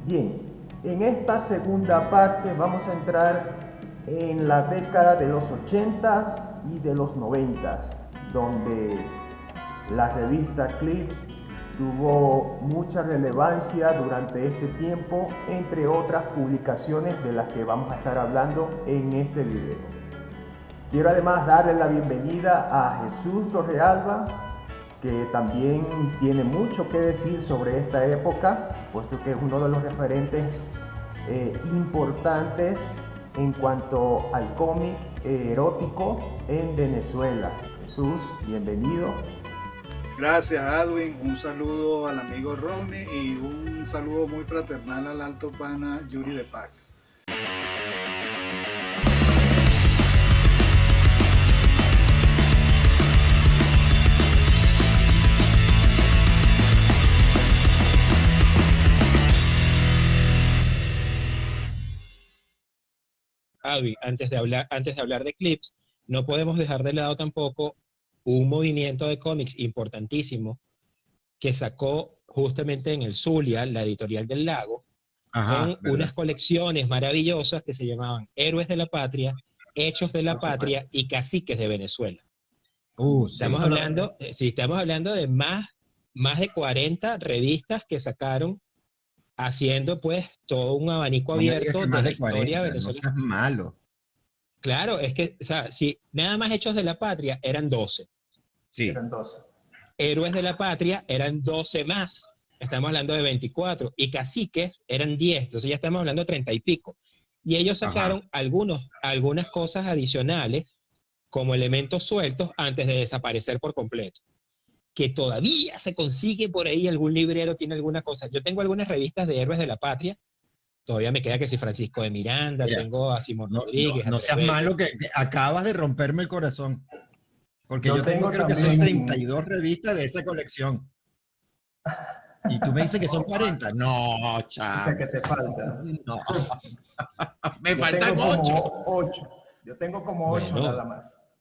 Bien, en esta segunda parte vamos a entrar en la década de los 80s y de los 90s, donde la revista Clips tuvo mucha relevancia durante este tiempo, entre otras publicaciones de las que vamos a estar hablando en este video. Quiero además darle la bienvenida a Jesús Torrealba, que también tiene mucho que decir sobre esta época, puesto que es uno de los referentes importantes en cuanto al cómic erótico en Venezuela. Jesús, bienvenido. Gracias, Adwin. Un saludo al amigo Ronnie y un saludo muy fraternal al alto pana Yuri de Pax. Avi, antes de hablar de Clips, no podemos dejar de lado tampoco un movimiento de cómics importantísimo que sacó justamente en el Zulia, la editorial del Lago, con unas colecciones maravillosas que se llamaban Héroes de la Patria, Hechos de la Patria y Caciques de Venezuela. Estamos hablando de más de 40 revistas que sacaron, haciendo pues todo un abanico abierto de la historia venezolana. No seas malo. Claro, es que, o sea, si nada más Hechos de la Patria eran 12. Sí. Eran 12. Héroes de la Patria eran 12 más. Estamos hablando de 24. Y Caciques eran 10. Entonces ya estamos hablando de 30 y pico. Y ellos sacaron algunas cosas adicionales como elementos sueltos antes de desaparecer por completo. Que todavía se consigue por ahí, algún librero tiene alguna cosa. Yo tengo algunas revistas de Héroes de la Patria. Todavía me queda que si Francisco de Miranda, Mira, tengo a Simón Rodríguez. No seas malo, que acabas de romperme el corazón. Porque yo tengo creo que son 32 revistas de esa colección. Y tú me dices que son 40. No, chavo. O sea que te falta. No. Me faltan 8. Yo tengo como 8 nada más.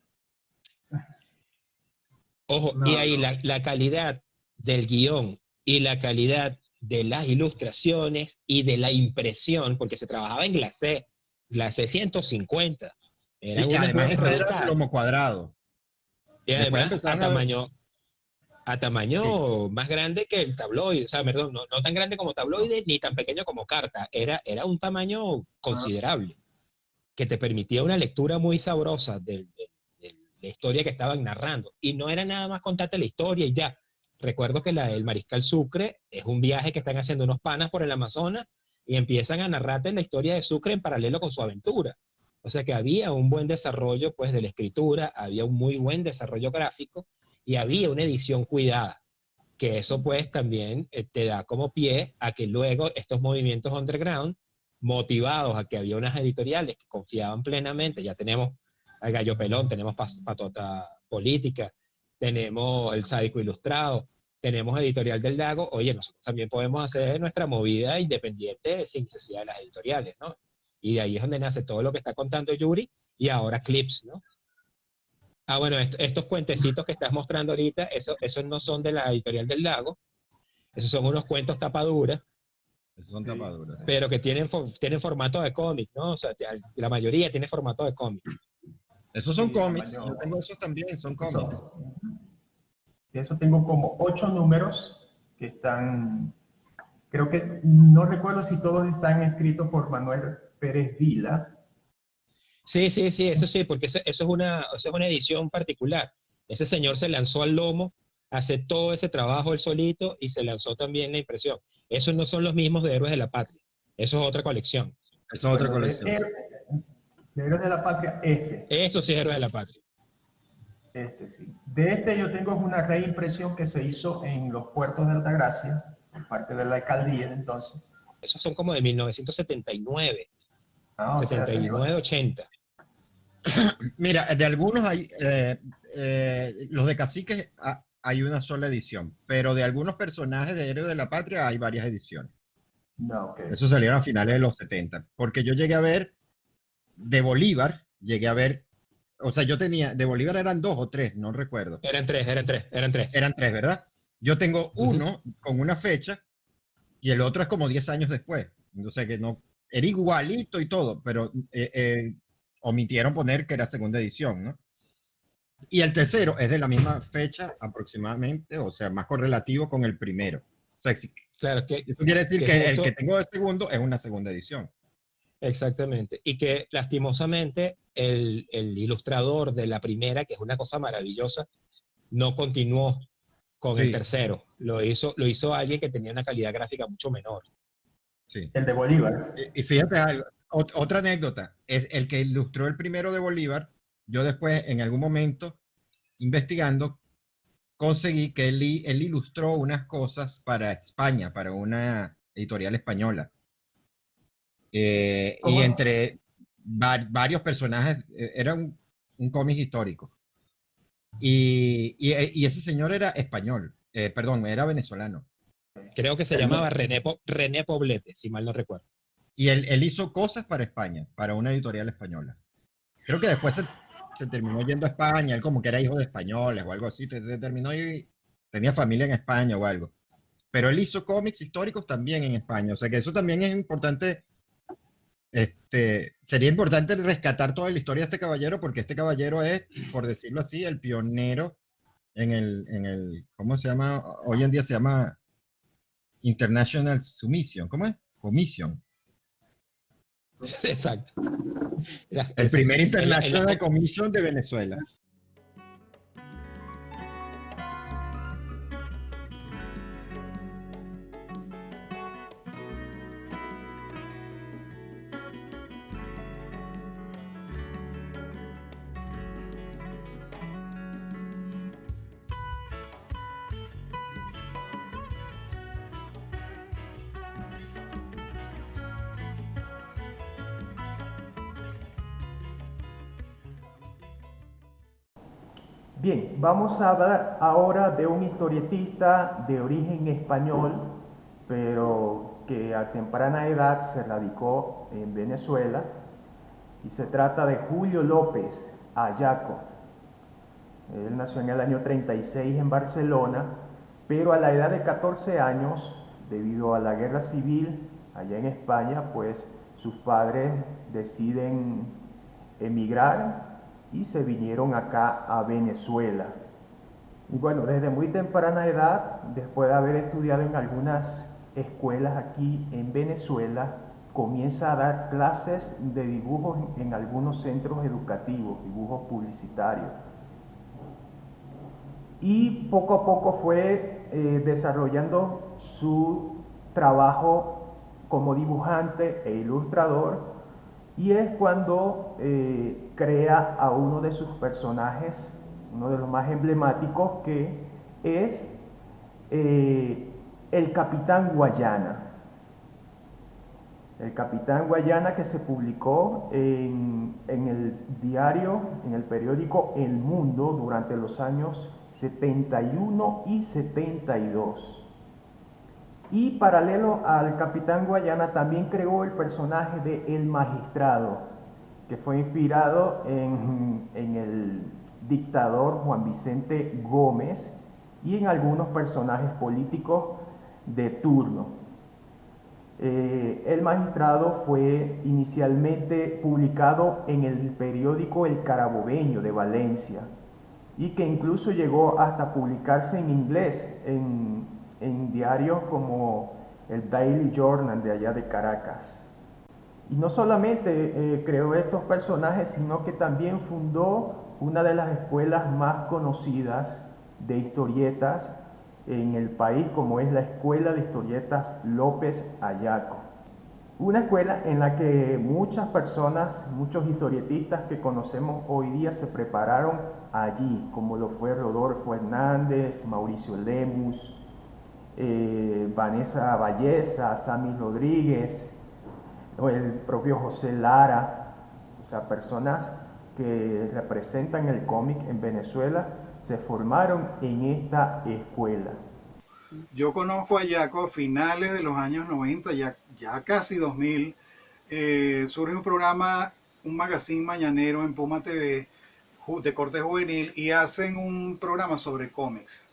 Ojo, y ahí la calidad del guión y la calidad de las ilustraciones y de la impresión, porque se trabajaba en glacé 150. Sí, y además era lomo cuadrado. Y además a tamaño más grande que el tabloide, o sea, perdón, no tan grande como tabloide, ni tan pequeño como carta, era un tamaño considerable, que te permitía una lectura muy sabrosa de la historia que estaban narrando, y no era nada más contarte la historia y ya. Recuerdo que el Mariscal Sucre es un viaje que están haciendo unos panas por el Amazonas y empiezan a narrarte la historia de Sucre en paralelo con su aventura. O sea que había un buen desarrollo pues de la escritura, había un muy buen desarrollo gráfico y había una edición cuidada, que eso pues también te da como pie a que luego estos movimientos underground, motivados a que había unas editoriales que confiaban plenamente, ya tenemos al Gallo Pelón, tenemos Patota Política, tenemos el Sádico Ilustrado, tenemos Editorial del Lago. Oye, nosotros también podemos hacer nuestra movida independiente sin necesidad de las editoriales, ¿no? Y de ahí es donde nace todo lo que está contando Yuri y ahora Clips, ¿no? Ah, bueno, estos cuentecitos que estás mostrando ahorita, esos no son de la Editorial del Lago, esos son unos cuentos tapaduras. Esos son tapaduras. Pero que tienen formato de cómic, ¿no? O sea, la mayoría tiene formato de cómic. Esos son cómics, yo tengo esos también, son cómics. De eso tengo como 8 números que están, creo que, no recuerdo si todos están escritos por Manuel Pérez Vila. Sí, eso sí, porque eso es una edición particular. Ese señor se lanzó al lomo, hace todo ese trabajo él solito y se lanzó también la impresión. Esos no son los mismos de Héroes de la Patria, eso es otra colección. Eso es otra colección. De Héroes de la Patria, Eso sí es Héroes de la Patria. Sí. De yo tengo una reimpresión que se hizo en los puertos de Altagracia, por parte de la alcaldía entonces. Esos son como de 1979, 79-80. Mira, de algunos hay, los de Caciques hay una sola edición, pero de algunos personajes de Héroes de la Patria hay varias ediciones. No, okay. Eso salieron a finales de los 70, porque yo llegué a ver de Bolívar, o sea, yo tenía, de Bolívar eran 2 o 3, no recuerdo. Eran tres, Eran 3, ¿verdad? Yo tengo uno con una fecha y el otro es como 10 años después. Entonces, que no, era igualito y todo, pero omitieron poner que era segunda edición, ¿no? Y el tercero es de la misma fecha aproximadamente, o sea, más correlativo con el primero. O sea, Claro, eso quiere decir que que el justo, que tengo de segundo es una segunda edición. exactamente. Y que lastimosamente el ilustrador de la primera, que es una cosa maravillosa, no continuó con el Sí, tercero. Lo hizo alguien que tenía una calidad gráfica mucho menor. sí. El de Bolívar. Y fíjate algo, otra anécdota, es el que ilustró el primero de Bolívar. Yo después, en algún momento, investigando, conseguí que él ilustró unas cosas para España, para una editorial española. Y ¿Cómo? entre varios personajes, era un cómic histórico. Y ese señor era español, perdón, era venezolano. Creo que se El llamaba no- René Poblete, si mal no recuerdo. Y él hizo cosas para España, para una editorial española. Creo que después se terminó yendo a España, él como que era hijo de españoles o algo así, se terminó y tenía familia en España o algo. Pero él hizo cómics históricos también en España, o sea que eso también es importante. Sería importante rescatar toda la historia de este caballero, porque este caballero es, por decirlo así, el pionero ¿cómo se llama? Hoy en día se llama International Submission, ¿cómo es? Commission. Exacto. El primer En la International Commission de Venezuela. Bien, vamos a hablar ahora de un historietista de origen español, pero que a temprana edad se radicó en Venezuela, y se trata de Julio López Ayaco. Él nació en el año 36 en Barcelona, pero a la edad de 14 años, debido a la guerra civil allá en España, pues sus padres deciden emigrar y se vinieron acá a Venezuela. Y bueno, desde muy temprana edad, después de haber estudiado en algunas escuelas aquí en Venezuela, comienza a dar clases de dibujos en algunos centros educativos, dibujos publicitarios. Y poco a poco fue desarrollando su trabajo como dibujante e ilustrador, y es cuando crea a uno de sus personajes, uno de los más emblemáticos, que es el Capitán Guayana. El Capitán Guayana, que se publicó en el diario, en el periódico El Mundo durante los años 71 y 72. Y paralelo al Capitán Guayana también creó el personaje de El Magistrado, que fue inspirado en el dictador Juan Vicente Gómez y en algunos personajes políticos de turno. El Magistrado fue inicialmente publicado en el periódico El Carabobeño de Valencia, y que incluso llegó hasta publicarse en inglés en diarios como el Daily Journal de allá de Caracas. Y no solamente creó estos personajes, sino que también fundó una de las escuelas más conocidas de historietas en el país, como es la Escuela de Historietas López Ayaco. Una escuela en la que muchas personas, muchos historietistas que conocemos hoy día se prepararon allí, como lo fue Rodolfo Hernández, Mauricio Lemus, Vanessa Valleza, Sammy Rodríguez, o el propio José Lara. O sea, personas que representan el cómic en Venezuela se formaron en esta escuela. Yo conozco a Yaco a finales de los años 90, ya casi 2000. Surge un programa, un magazine mañanero en Puma TV de corte juvenil, y hacen un programa sobre cómics.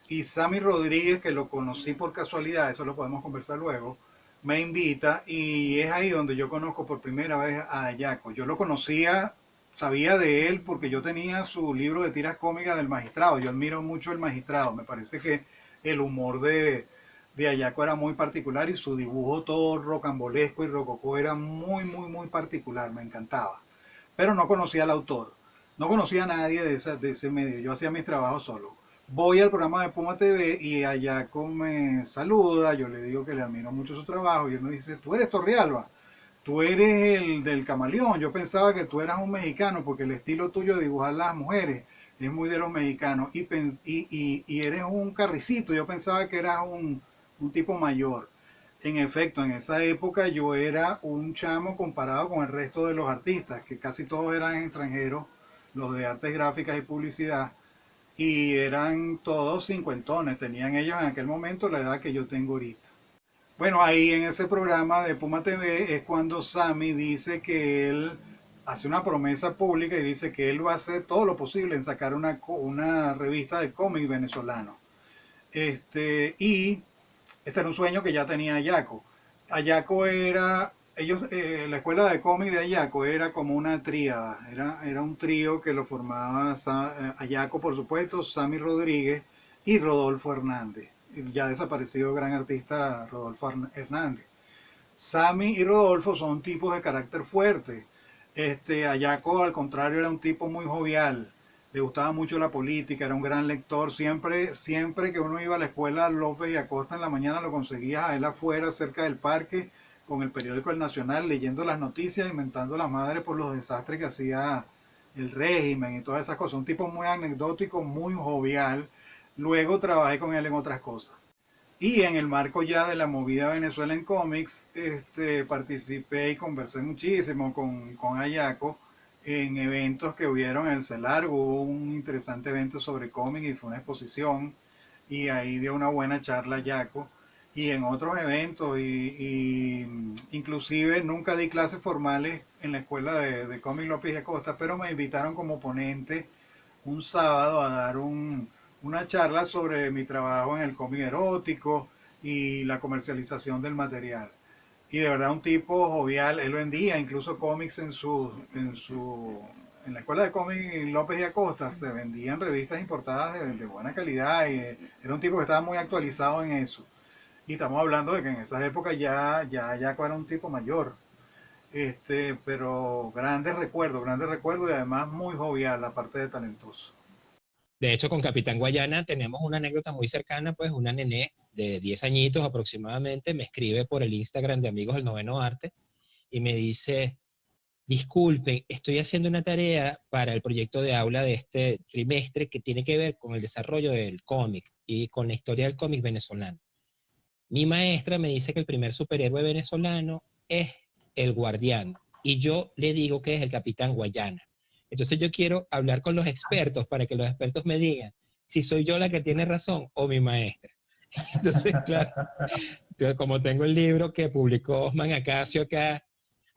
y Sammy Rodríguez, que lo conocí por casualidad, eso lo podemos conversar luego, me invita y es ahí donde yo conozco por primera vez a Ayaco. Yo lo conocía, sabía de él porque yo tenía su libro de tiras cómicas del Magistrado. Yo admiro mucho el Magistrado, me parece que el humor de Ayaco era muy particular y su dibujo todo rocambolesco y rococó era muy, muy, muy particular, me encantaba. Pero no conocía al autor, no conocía a nadie de ese medio, yo hacía mis trabajos solo. Voy al programa de Puma TV y Ayaco me saluda, yo le digo que le admiro mucho su trabajo y él me dice, tú eres Torrealba, tú eres el del Camaleón, yo pensaba que tú eras un mexicano porque el estilo tuyo de dibujar las mujeres es muy de los mexicanos y eres un carricito, yo pensaba que eras un tipo mayor. En efecto, en esa época yo era un chamo comparado con el resto de los artistas, que casi todos eran extranjeros, los de artes gráficas y publicidad, y eran todos cincuentones, tenían ellos en aquel momento la edad que yo tengo ahorita. Bueno, ahí en ese programa de Puma TV es cuando Sammy dice que él hace una promesa pública y dice que él va a hacer todo lo posible en sacar una revista de cómic venezolano. Y ese era un sueño que ya tenía Ayaco. Ayaco era, la escuela de cómic de Ayaco era como una tríada, era un trío que lo formaba Ayaco, por supuesto, Sammy Rodríguez y Rodolfo Hernández, el ya desaparecido gran artista Rodolfo Hernández. Sammy y Rodolfo son tipos de carácter fuerte. Ayaco, al contrario, era un tipo muy jovial, le gustaba mucho la política, era un gran lector. Siempre que uno iba a la escuela López y Acosta en la mañana lo conseguías a él afuera, cerca del parque, con el periódico El Nacional, leyendo las noticias, inventando la madre por los desastres que hacía el régimen y todas esas cosas. Un tipo muy anecdótico, muy jovial. Luego trabajé con él en otras cosas. Y en el marco ya de la movida Venezuela en cómics, participé y conversé muchísimo con Ayaco en eventos que hubieron en el CELAR. Hubo un interesante evento sobre cómic y fue una exposición y ahí dio una buena charla Ayaco. Y en otros eventos, inclusive nunca di clases formales en la escuela de cómic López y Acosta, pero me invitaron como ponente un sábado a dar una charla sobre mi trabajo en el cómic erótico y la comercialización del material. Y de verdad un tipo jovial, él vendía incluso cómics en la escuela de cómic López y Acosta, se vendían revistas importadas de buena calidad y era un tipo que estaba muy actualizado en eso. Y estamos hablando de que en esas épocas ya era un tipo mayor. Pero grandes recuerdos y además muy jovial, aparte de talentoso. De hecho, con Capitán Guayana tenemos una anécdota muy cercana, pues una nené de 10 añitos aproximadamente me escribe por el Instagram de Amigos del Noveno Arte y me dice, disculpen, estoy haciendo una tarea para el proyecto de aula de este trimestre que tiene que ver con el desarrollo del cómic y con la historia del cómic venezolano. Mi maestra me dice que el primer superhéroe venezolano es el Guardián y yo le digo que es el Capitán Guayana. Entonces yo quiero hablar con los expertos para que los expertos me digan si soy yo la que tiene razón o mi maestra. Entonces, claro, como tengo el libro que publicó Osman Acacio acá,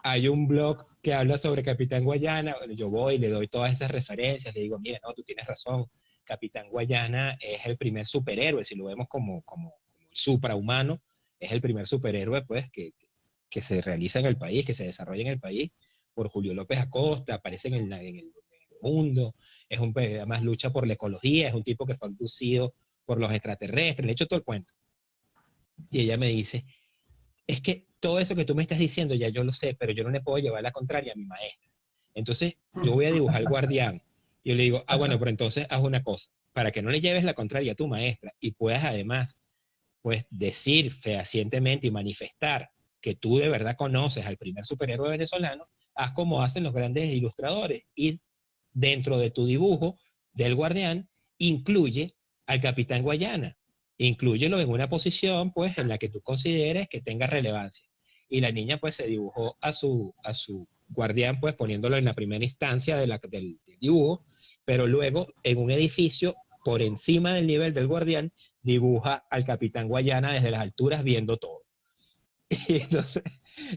hay un blog que habla sobre Capitán Guayana, bueno, yo voy y le doy todas esas referencias, le digo, mira, no, tú tienes razón, Capitán Guayana es el primer superhéroe, si lo vemos como suprahumano, es el primer superhéroe pues que se realiza en el país, que se desarrolla en el país por Julio López Acosta, aparece en el mundo, además lucha por la ecología, es un tipo que fue abducido por los extraterrestres, le he hecho todo el cuento. Y ella me dice, es que todo eso que tú me estás diciendo ya yo lo sé, pero yo no le puedo llevar la contraria a mi maestra. Entonces yo voy a dibujar al Guardián. Y yo le digo, bueno, pero entonces haz una cosa, para que no le lleves la contraria a tu maestra y puedas además pues decir fehacientemente y manifestar que tú de verdad conoces al primer superhéroe venezolano, haz como hacen los grandes ilustradores y dentro de tu dibujo del Guardián incluye al Capitán Guayana, inclúyelo en una posición pues en la que tú consideres que tenga relevancia. Y la niña pues se dibujó a su Guardián pues poniéndolo en la primera instancia del dibujo, pero luego en un edificio por encima del nivel del Guardián dibuja al Capitán Guayana desde las alturas viendo todo. Y entonces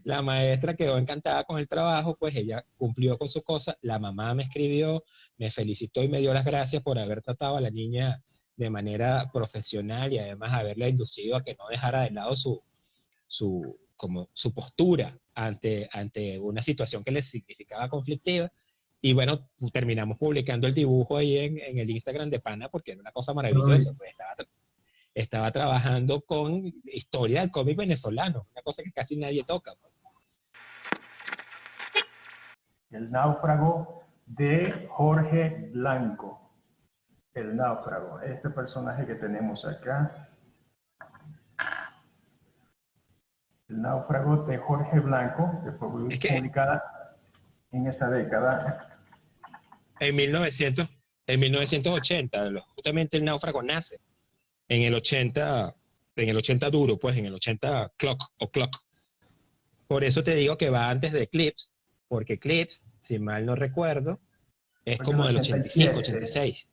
la maestra quedó encantada con el trabajo, pues ella cumplió con su cosa, la mamá me escribió, me felicitó y me dio las gracias por haber tratado a la niña de manera profesional y además haberla inducido a que no dejara de lado su postura ante una situación que le significaba conflictiva. Y bueno, terminamos publicando el dibujo ahí en el Instagram de Pana porque era una cosa maravillosa. Pues estaba trabajando con historia del cómic venezolano, una cosa que casi nadie toca. Pues. El náufrago de Jorge Blanco. El náufrago, este personaje que tenemos acá. El náufrago de Jorge Blanco, que fue publicada en esa década. En 1980, justamente el náufrago nace. En el 80 duro, pues en el 80 clock. Por eso te digo que va antes de Eclipse, porque Eclipse, si mal no recuerdo, es como del 85, 86.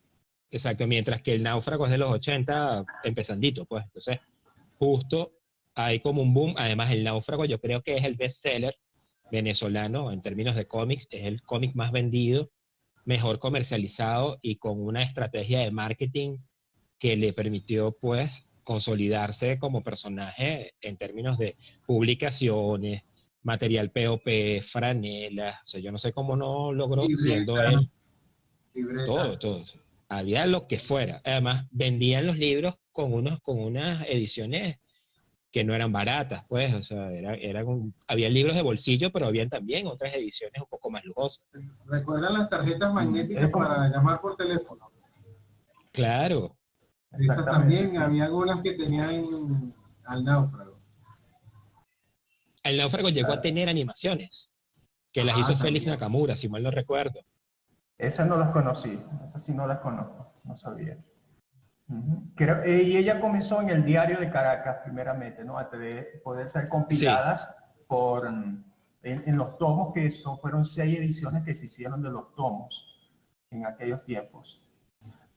Exacto, mientras que el náufrago es de los 80 empezandito, pues. Entonces, justo hay como un boom. Además, el náufrago yo creo que es el bestseller venezolano en términos de cómics, es el cómic más vendido, mejor comercializado y con una estrategia de marketing que le permitió, pues, consolidarse como personaje en términos de publicaciones, material POP, franelas. O sea, yo no sé cómo no logró, siendo él, todo. Había lo que fuera. Además, vendían los libros con unas ediciones que no eran baratas, pues. O sea, había libros de bolsillo, pero habían también otras ediciones un poco más lujosas. ¿Recuerdan las tarjetas magnéticas para llamar por teléfono? Claro. Esas también, sí. Había algunas que tenían al náufrago. El náufrago llegó a tener animaciones, que las hizo Félix Nakamura, si mal no recuerdo. Esas no las conocí, esas sí no las conozco, no sabía. Y ella comenzó en el Diario de Caracas, primeramente, ¿no? Antes de poder ser compiladas en los tomos, que fueron 6 ediciones que se hicieron de los tomos en aquellos tiempos.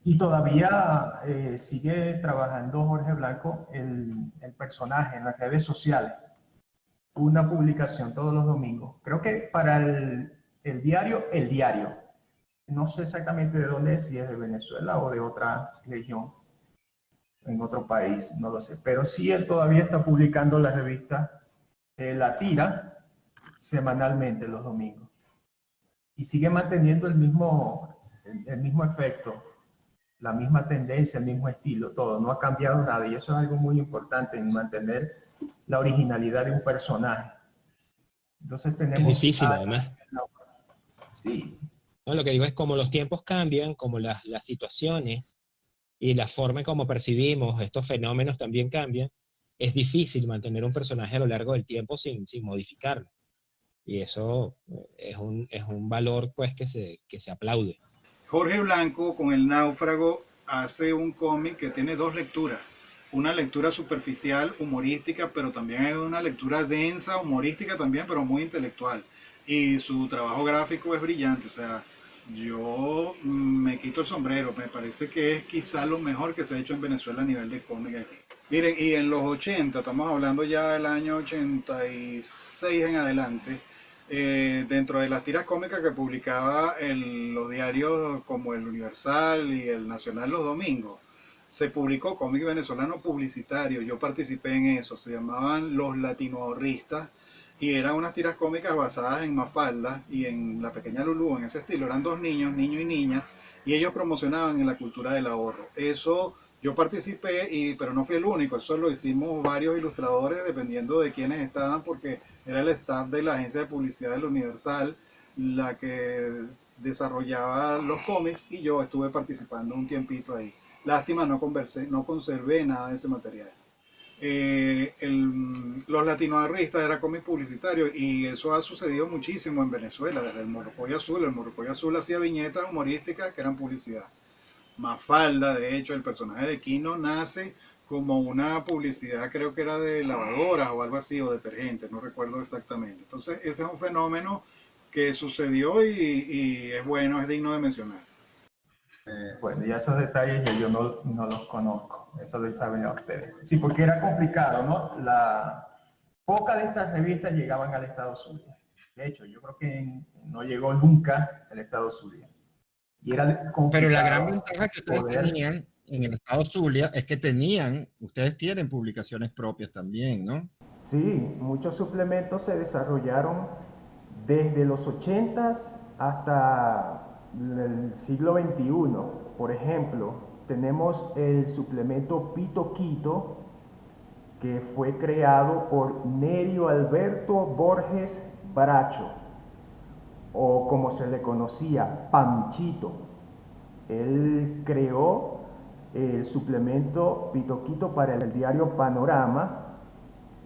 Y todavía sigue trabajando Jorge Blanco el personaje en las redes sociales. Una publicación todos los domingos. Creo que para el diario, no sé exactamente de dónde es, si es de Venezuela o de otra región, en otro país, no lo sé. Pero sí, él todavía está publicando la revista La Tira semanalmente los domingos. Y sigue manteniendo el mismo efecto, la misma tendencia, el mismo estilo, todo. No ha cambiado nada y eso es algo muy importante en mantener la originalidad de un personaje. Entonces tenemos... Es difícil, además. Sí. No, lo que digo es como los tiempos cambian, como las situaciones y la forma en cómo percibimos estos fenómenos también cambian, es difícil mantener un personaje a lo largo del tiempo sin modificarlo. Y eso es un valor, pues, que se aplaude. Jorge Blanco, con El Náufrago, hace un cómic que tiene 2 lecturas. Una lectura superficial, humorística, pero también hay una lectura densa, humorística también, pero muy intelectual. Y su trabajo gráfico es brillante, o sea, yo me quito el sombrero, me parece que es quizá lo mejor que se ha hecho en Venezuela a nivel de cómic aquí. Miren, y en los 80, estamos hablando ya del año 86 en adelante, dentro de las tiras cómicas que publicaba los diarios como el Universal y el Nacional los domingos, se publicó cómic venezolano publicitario. Yo participé en eso, se llamaban Los Latinoahorristas y eran unas tiras cómicas basadas en Mafalda y en La Pequeña Lulú, en ese estilo. Eran 2 niños, niño y niña, y ellos promocionaban en la cultura del ahorro. Eso yo participé, pero no fui el único, eso lo hicimos varios ilustradores dependiendo de quiénes estaban, porque era el staff de la agencia de publicidad del Universal la que desarrollaba los cómics y yo estuve participando un tiempito ahí. Lástima, no conservé nada de ese material. Los Latinoahorristas era cómic publicitario y eso ha sucedido muchísimo en Venezuela, desde el Morrocoy Azul hacía viñetas humorísticas que eran publicidad. Mafalda, de hecho, el personaje de Kino nace como una publicidad, creo que era de lavadoras o algo así, o detergentes, no recuerdo exactamente. Entonces ese es un fenómeno que sucedió y es bueno, es digno de mencionar. Bueno, ya esos detalles yo no los conozco, eso lo saben a ustedes. Sí, porque era complicado, ¿no? Pocas de estas revistas llegaban al Estado Zulia. De hecho, yo creo que no llegó nunca al Estado Zulia. Y era complicado. Pero la gran ventaja que ustedes tenían en el estado Zulia es que ustedes tienen publicaciones propias también, ¿no? Sí, muchos suplementos se desarrollaron desde los 80s hasta el siglo XXI. Por ejemplo, tenemos el suplemento Pito Quito, que fue creado por Nerio Alberto Borges Bracho, o como se le conocía, Panchito. Él creó el suplemento Pito Quito para el diario Panorama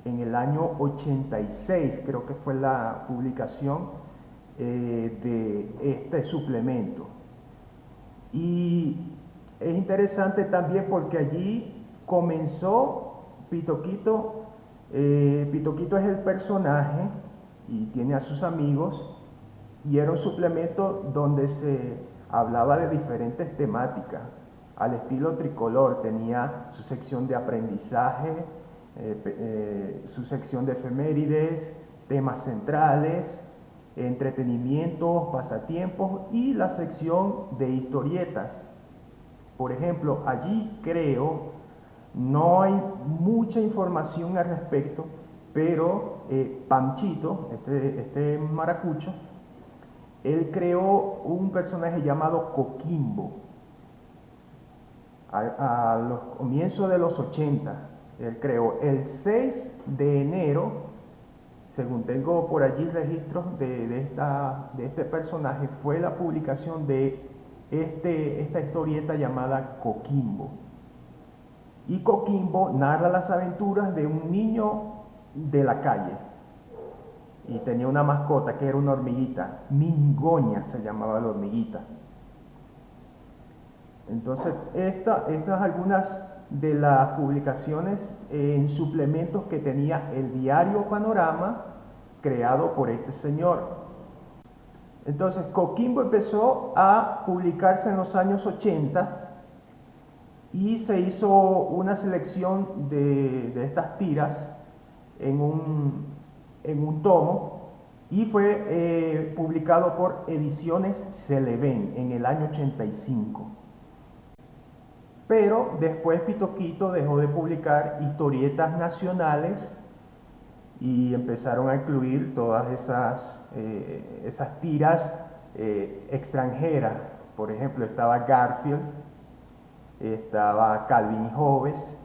en el año 86, creo que fue la publicación de este suplemento. Y es interesante también porque allí comenzó Pito Quito. Pito Quito es el personaje y tiene a sus amigos, y era un suplemento donde se hablaba de diferentes temáticas al estilo Tricolor. Tenía su sección de aprendizaje, su sección de efemérides, temas centrales, entretenimiento, pasatiempos y la sección de historietas. Por ejemplo, allí creo, no hay mucha información al respecto, pero Panchito, este maracucho, él creó un personaje llamado Coquimbo a los comienzos de los 80. Él creó el 6 de enero, según tengo por allí registros de este personaje, fue la publicación de esta historieta llamada Coquimbo. Y Coquimbo narra las aventuras de un niño de la calle. Y tenía una mascota que era una hormiguita, Mingoña se llamaba la hormiguita. Entonces, estas algunas de las publicaciones en suplementos que tenía el diario Panorama, creado por este señor. Entonces, Coquimbo empezó a publicarse en los años 80 y se hizo una selección de estas tiras en un tomo, y fue publicado por Ediciones Celeven en el año 85. Pero después Pito Quito dejó de publicar historietas nacionales y empezaron a incluir todas esas tiras extranjeras. Por ejemplo, estaba Garfield, estaba Calvin y Hobbes,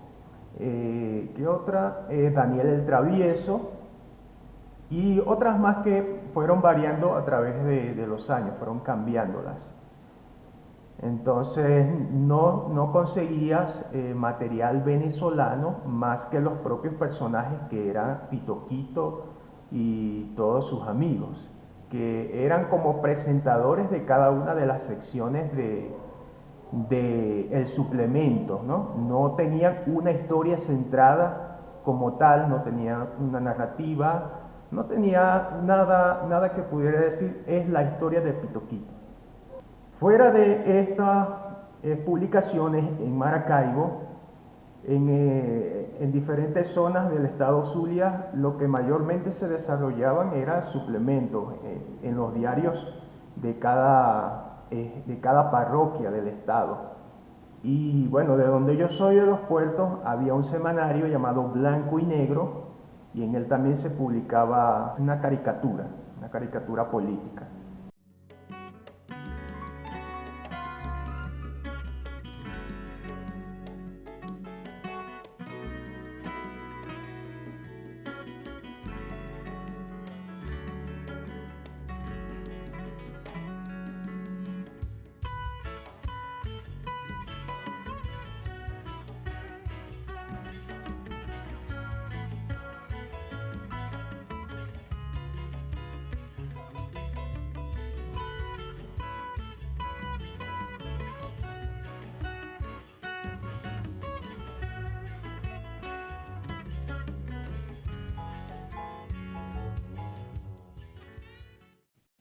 ¿qué otra? Daniel el Travieso, y otras más que fueron variando a través de los años, fueron cambiándolas. Entonces no conseguías material venezolano más que los propios personajes, que eran Pito Quito y todos sus amigos, que eran como presentadores de cada una de las secciones de el suplemento, ¿no? No tenían una historia centrada como tal, no tenían una narrativa, no tenía nada que pudiera decir es la historia de Pito Quito. Fuera de estas publicaciones en Maracaibo, en diferentes zonas del estado Zulia, lo que mayormente se desarrollaban era suplementos en los diarios de cada parroquia del estado. Y bueno, de donde yo soy, de Los Puertos, había un semanario llamado Blanco y Negro, y en él también se publicaba una caricatura política.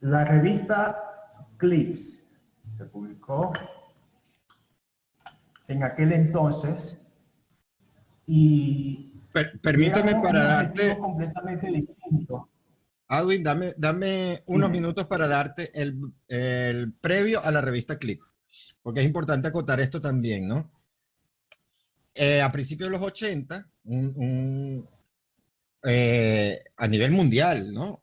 La revista Clips se publicó en aquel entonces y Permíteme para un darte, objetivo completamente distinto. Adwin, dame unos minutos para darte el previo a la revista Clip, porque es importante acotar esto también, ¿no? a principios de los 80, a nivel mundial, ¿no?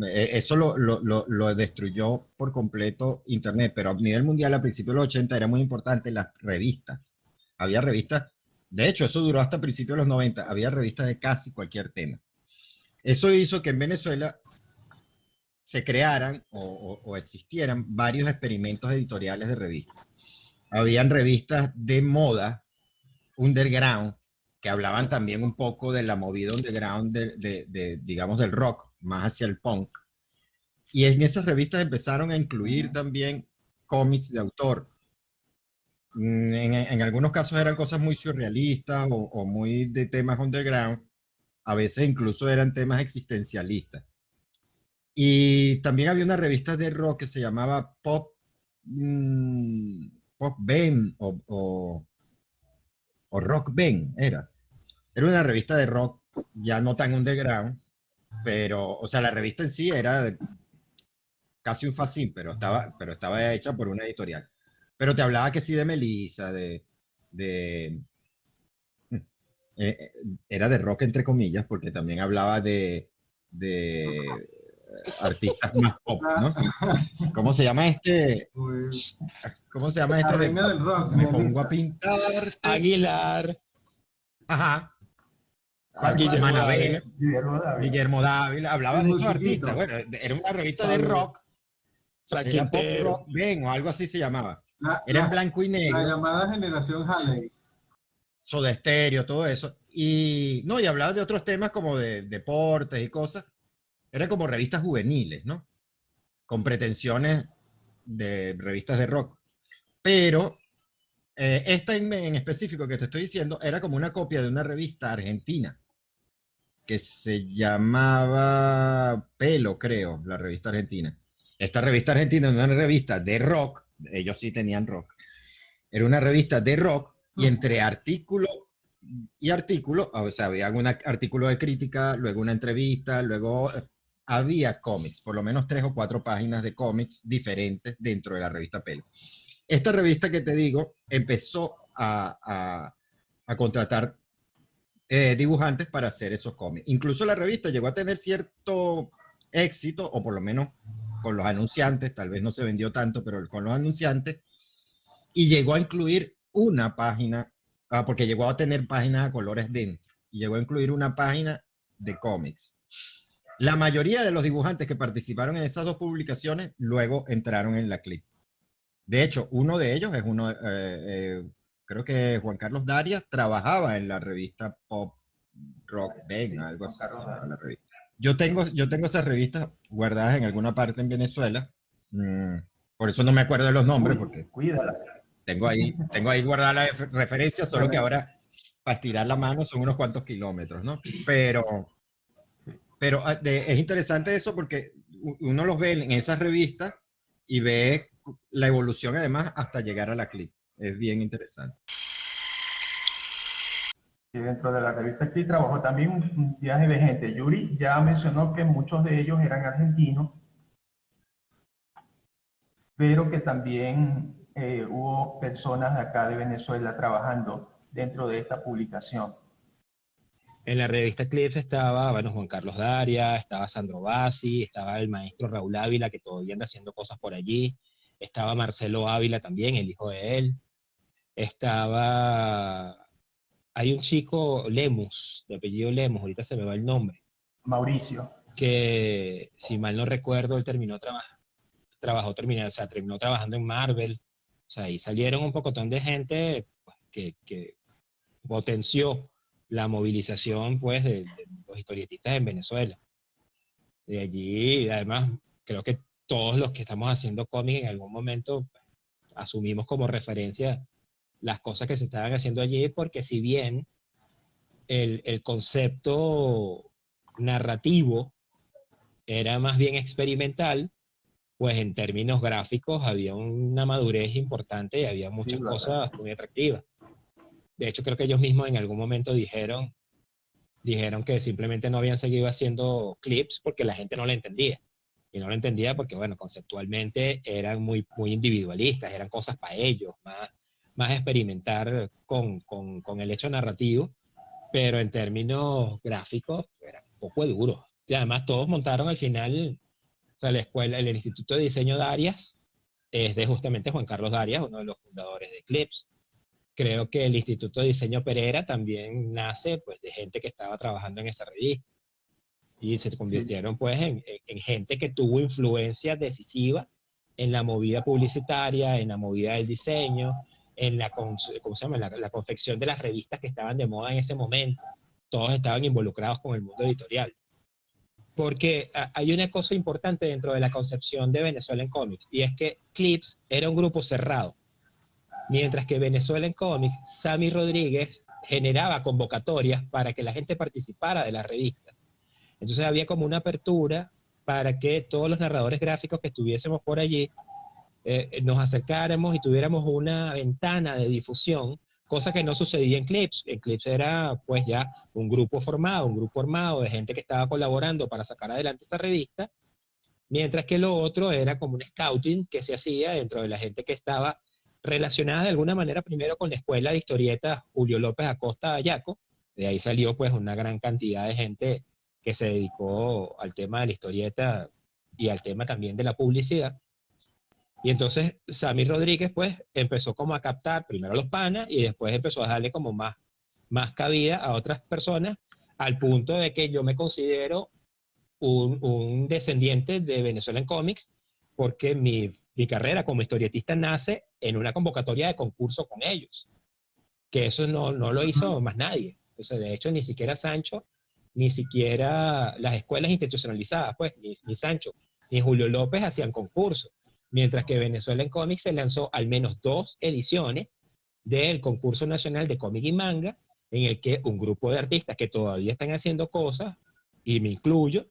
Eso lo destruyó por completo Internet, pero a nivel mundial a principios de los 80 era muy importante las revistas. Había revistas, de hecho eso duró hasta principios de los 90, había revistas de casi cualquier tema. Eso hizo que en Venezuela se crearan o existieran varios experimentos editoriales de revistas. Habían revistas de moda, underground, que hablaban también un poco de la movida underground, digamos, del rock, más hacia el punk. Y en esas revistas empezaron a incluir también cómics de autor. En algunos casos eran cosas muy surrealistas o muy de temas underground. A veces incluso eran temas existencialistas. Y también había una revista de rock que se llamaba Pop Ben o Rock Ben, era una revista de rock ya no tan underground, pero, o sea, la revista en sí era casi un fanzine, pero estaba hecha por una editorial. Pero te hablaba que sí de Melissa, era de rock entre comillas, porque también hablaba de artistas más pop, ¿no? ¿Cómo se llama este? ¿Cómo se llama este? La reina del rock. Me pongo a pintar. Aguilar. Ajá. Guillermo Dávila. Hablaba de esos artistas. Bueno, era una revista de rock. Era Pop Rock Ben o algo así se llamaba. Era en blanco y negro. La llamada generación Halley. Soda Stereo, todo eso. Y hablaba de otros temas como de deportes y cosas. Eran como revistas juveniles, ¿no? Con pretensiones de revistas de rock. Pero esta en específico que te estoy diciendo era como una copia de una revista argentina que se llamaba Pelo, creo, la revista argentina. Esta revista argentina era una revista de rock, ellos sí tenían rock. Era una revista de rock y entre artículo y artículo, o sea, había un artículo de crítica, luego una entrevista, luego había cómics, por lo menos 3 o 4 páginas de cómics diferentes dentro de la revista Pelo. Esta revista que te digo empezó a contratar dibujantes para hacer esos cómics. Incluso la revista llegó a tener cierto éxito, o por lo menos con los anunciantes, tal vez no se vendió tanto, pero con los anunciantes, y llegó a incluir una página, porque llegó a tener páginas a colores dentro, y llegó a incluir una página de cómics. La mayoría de los dibujantes que participaron en esas 2 publicaciones luego entraron en la Clip. De hecho, uno de ellos es creo que Juan Carlos Darias trabajaba en la revista Pop Rock Ben, algo así. La revista. Yo tengo esas revistas guardadas en alguna parte en Venezuela. Por eso no me acuerdo de los nombres, porque cuídalas. Tengo ahí guardada la referencia, solo que ahora para estirar la mano son unos cuantos kilómetros, ¿no? Pero es interesante eso porque uno los ve en esas revistas y ve la evolución además hasta llegar a la Clip. Es bien interesante. Y dentro de la revista Clip trabajó también un viaje de gente. Yuri ya mencionó que muchos de ellos eran argentinos, pero que también hubo personas de acá de Venezuela trabajando dentro de esta publicación. En la revista Cliff estaba, bueno, Juan Carlos Darias, estaba Sandro Bassi, estaba el maestro Raúl Ávila, que todavía anda haciendo cosas por allí, estaba Marcelo Ávila también, el hijo de él, hay un chico, Lemus, de apellido Lemus, ahorita se me va el nombre. Mauricio. Que, si mal no recuerdo, él terminó trabajando en Marvel, o sea, ahí salieron un pocotón de gente pues, que potenció la movilización pues de los historietistas en Venezuela. De allí, además, creo que todos los que estamos haciendo cómics en algún momento pues, asumimos como referencia las cosas que se estaban haciendo allí, porque si bien el concepto narrativo era más bien experimental, pues en términos gráficos había una madurez importante y había muchas cosas muy atractivas. De hecho, creo que ellos mismos en algún momento dijeron que simplemente no habían seguido haciendo clips porque la gente no la entendía. Y no lo entendía porque, bueno, conceptualmente eran muy, muy individualistas, eran cosas para ellos, más experimentar con el hecho narrativo, pero en términos gráficos era un poco duro. Y además todos montaron al final, o sea, la escuela, el Instituto de Diseño Darias es de justamente Juan Carlos Darias, uno de los fundadores de Eclipse. Creo que el Instituto de Diseño Pereira también nace pues de gente que estaba trabajando en esa revista y se convirtieron pues en gente que tuvo influencia decisiva en la movida publicitaria, en la movida del diseño, en la, ¿cómo se llama? La confección de las revistas que estaban de moda en ese momento. Todos estaban involucrados con el mundo editorial. Porque hay una cosa importante dentro de la concepción de Venezuela en Cómics, y es que Clips era un grupo cerrado. Mientras que Venezuela en Cómics, Sammy Rodríguez generaba convocatorias para que la gente participara de la revista. Entonces había como una apertura para que todos los narradores gráficos que estuviésemos por allí nos acercáramos y tuviéramos una ventana de difusión, cosa que no sucedía en Clips. En Clips era pues ya un grupo armado de gente que estaba colaborando para sacar adelante esa revista, mientras que lo otro era como un scouting que se hacía dentro de la gente que estaba relacionada de alguna manera primero con la escuela de historietas Julio López Acosta Ayaco. De ahí salió pues una gran cantidad de gente que se dedicó al tema de la historieta y al tema también de la publicidad. Y entonces Sammy Rodríguez pues empezó como a captar primero a los panas y después empezó a darle como más cabida a otras personas, al punto de que yo me considero un descendiente de Venezuela en Cómics, porque mi carrera como historietista nace en una convocatoria de concurso con ellos, que eso no lo hizo más nadie. O sea, de hecho, ni siquiera Sancho, ni siquiera las escuelas institucionalizadas, pues, ni Sancho, ni Julio López hacían concursos, mientras que Venezuela en Cómics se lanzó al menos 2 ediciones del concurso nacional de cómic y manga, en el que un grupo de artistas que todavía están haciendo cosas, y me incluyo,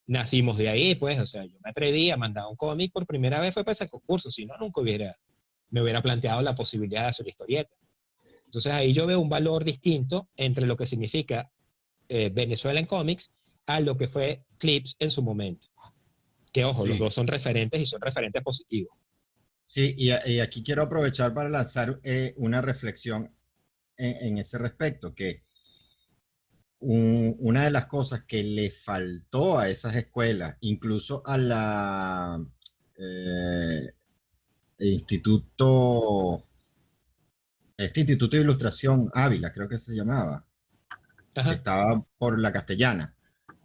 nacimos de ahí, pues, o sea, yo me atreví a mandar un cómic por primera vez fue para ese concurso, si no, nunca me hubiera planteado la posibilidad de hacer historieta. Entonces ahí yo veo un valor distinto entre lo que significa Venezuela en Cómics a lo que fue Clips en su momento. Que ojo, sí, los dos son referentes y son referentes positivos. Sí, y aquí quiero aprovechar para lanzar una reflexión en ese respecto, que una de las cosas que le faltó a esas escuelas, incluso a la Instituto de Ilustración Ávila, creo que se llamaba, que estaba por la Castellana.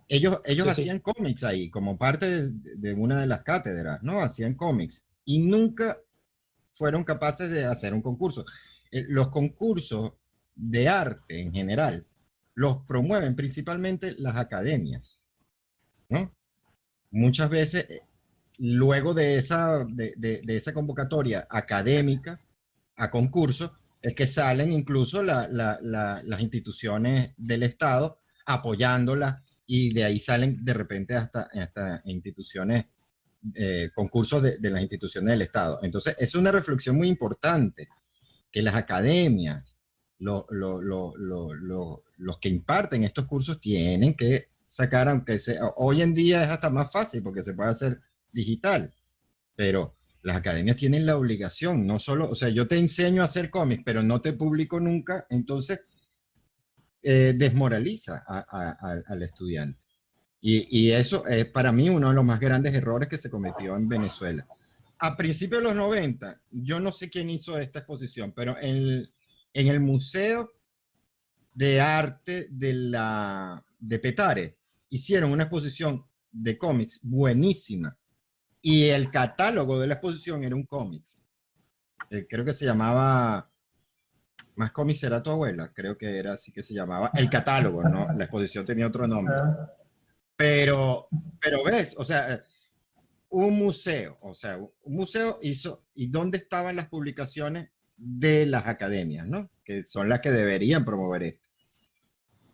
Ellos sí, hacían cómics ahí, como parte de una de las cátedras, ¿no? Hacían cómics y nunca fueron capaces de hacer un concurso. Los concursos de arte en general los promueven principalmente las academias, ¿no? Muchas veces, luego de esa convocatoria académica a concurso, es que salen incluso las instituciones del Estado apoyándolas, y de ahí salen de repente hasta instituciones, concursos de las instituciones del Estado. Entonces, es una reflexión muy importante, que las academias, los que imparten estos cursos tienen que sacar, aunque hoy en día es hasta más fácil porque se puede hacer digital, pero las academias tienen la obligación, no solo, o sea, yo te enseño a hacer cómics, pero no te publico nunca, entonces desmoraliza al estudiante. Y eso es para mí uno de los más grandes errores que se cometió en Venezuela. A principios de los 90, yo no sé quién hizo esta exposición, pero en el Museo de Arte de Petare hicieron una exposición de cómics buenísima, y el catálogo de la exposición era un cómics. Creo que se llamaba Más cómics será tu abuela, creo que era así que se llamaba el catálogo, ¿no? La exposición tenía otro nombre. Pero ves, o sea, un museo hizo, ¿y dónde estaban las publicaciones de las academias, ¿no? Que son las que deberían promover esto.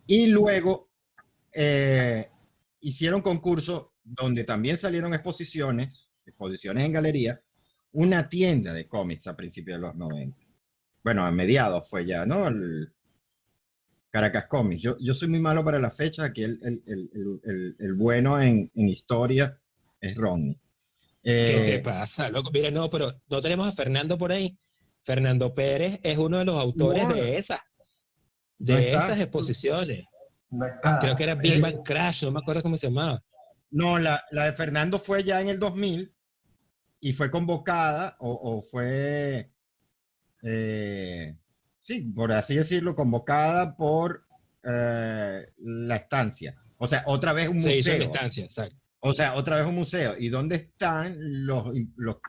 Y luego hicieron concursos donde también salieron exposiciones en galería, una tienda de cómics a principios de los 90. Bueno, a mediados fue ya, ¿no? El Caracas Comics. Yo soy muy malo para las fechas, aquí el bueno en historia es Ronnie. ¿Qué te pasa, loco? Mira, no, pero no tenemos a Fernando por ahí. Fernando Pérez es uno de los autores No, de no está. esas exposiciones. No está. Creo que era Big Bang Crash, no me acuerdo cómo se llamaba. No, la de Fernando fue ya en el 2000 y fue convocada o fue, sí, por así decirlo, convocada por la estancia. O sea, otra vez un Se hizo en la museo. estancia, exacto. O sea, otra vez un museo. ¿Y dónde están los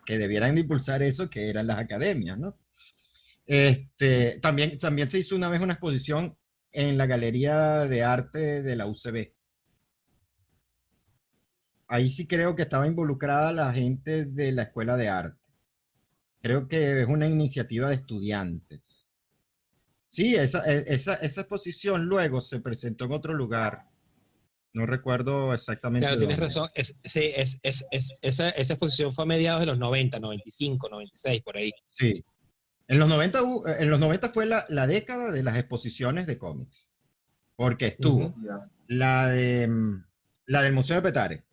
que debieran impulsar eso, que eran las academias, ¿no? También se hizo una vez una exposición en la Galería de Arte de la UCB. Ahí sí creo que estaba involucrada la gente de la Escuela de Arte. Creo que es una iniciativa de estudiantes. Sí, esa exposición luego se presentó en otro lugar. No recuerdo exactamente Claro, tienes dónde. razón. Esa exposición fue a mediados de los 90, 95, 96, por ahí. Sí. En los 90, en los 90 fue la década de las exposiciones de cómics. Porque estuvo la del Museo de Petare,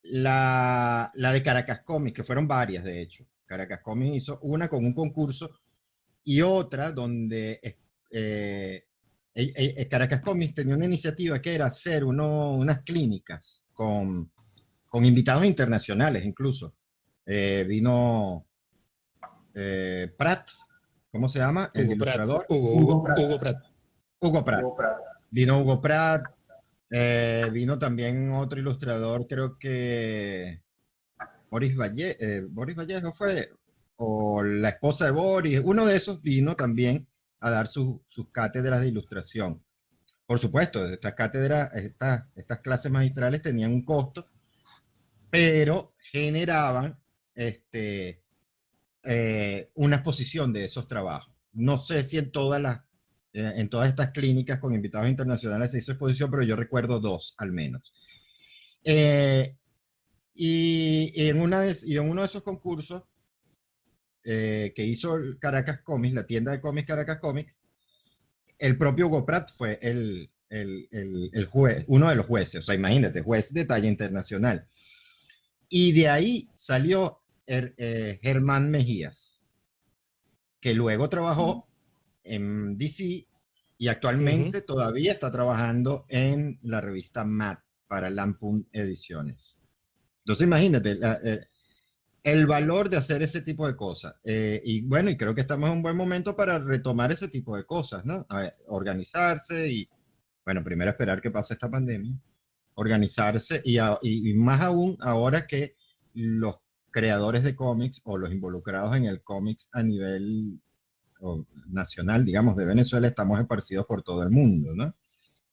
la de Caracas Comics, que fueron varias de hecho. Caracas Comics hizo una con un concurso y otra donde Caracas Comics tenía una iniciativa que era hacer unas clínicas con invitados internacionales incluso. Vino Prat, ¿cómo se llama? El ilustrador. Hugo Pratt. Hugo Pratt. Vino Hugo Pratt. Vino también otro ilustrador, creo que Boris Vallejo fue, o la esposa de Boris, uno de esos vino también a dar sus cátedras de ilustración. Por supuesto, estas cátedras, estas clases magistrales tenían un costo, pero generaban una exposición de esos trabajos. No sé si en todas estas clínicas con invitados internacionales se hizo exposición, pero yo recuerdo 2 al menos. Y en uno de esos concursos que hizo Caracas Comics, la tienda de cómics Caracas Comics, el propio Hugo Pratt fue el juez, uno de los jueces. O sea, imagínate, juez de talla internacional. Y de ahí salió Germán Mejías, que luego trabajó en DC y actualmente todavía está trabajando en la revista Mad para Lampoon Ediciones. Entonces imagínate el valor de hacer ese tipo de cosas. Y bueno, y creo que estamos en un buen momento para retomar ese tipo de cosas, ¿no? Organizarse y, bueno, primero esperar que pase esta pandemia, organizarse y más aún ahora que los creadores de cómics o los involucrados en el cómics a nivel nacional, digamos, de Venezuela, estamos esparcidos por todo el mundo, ¿no?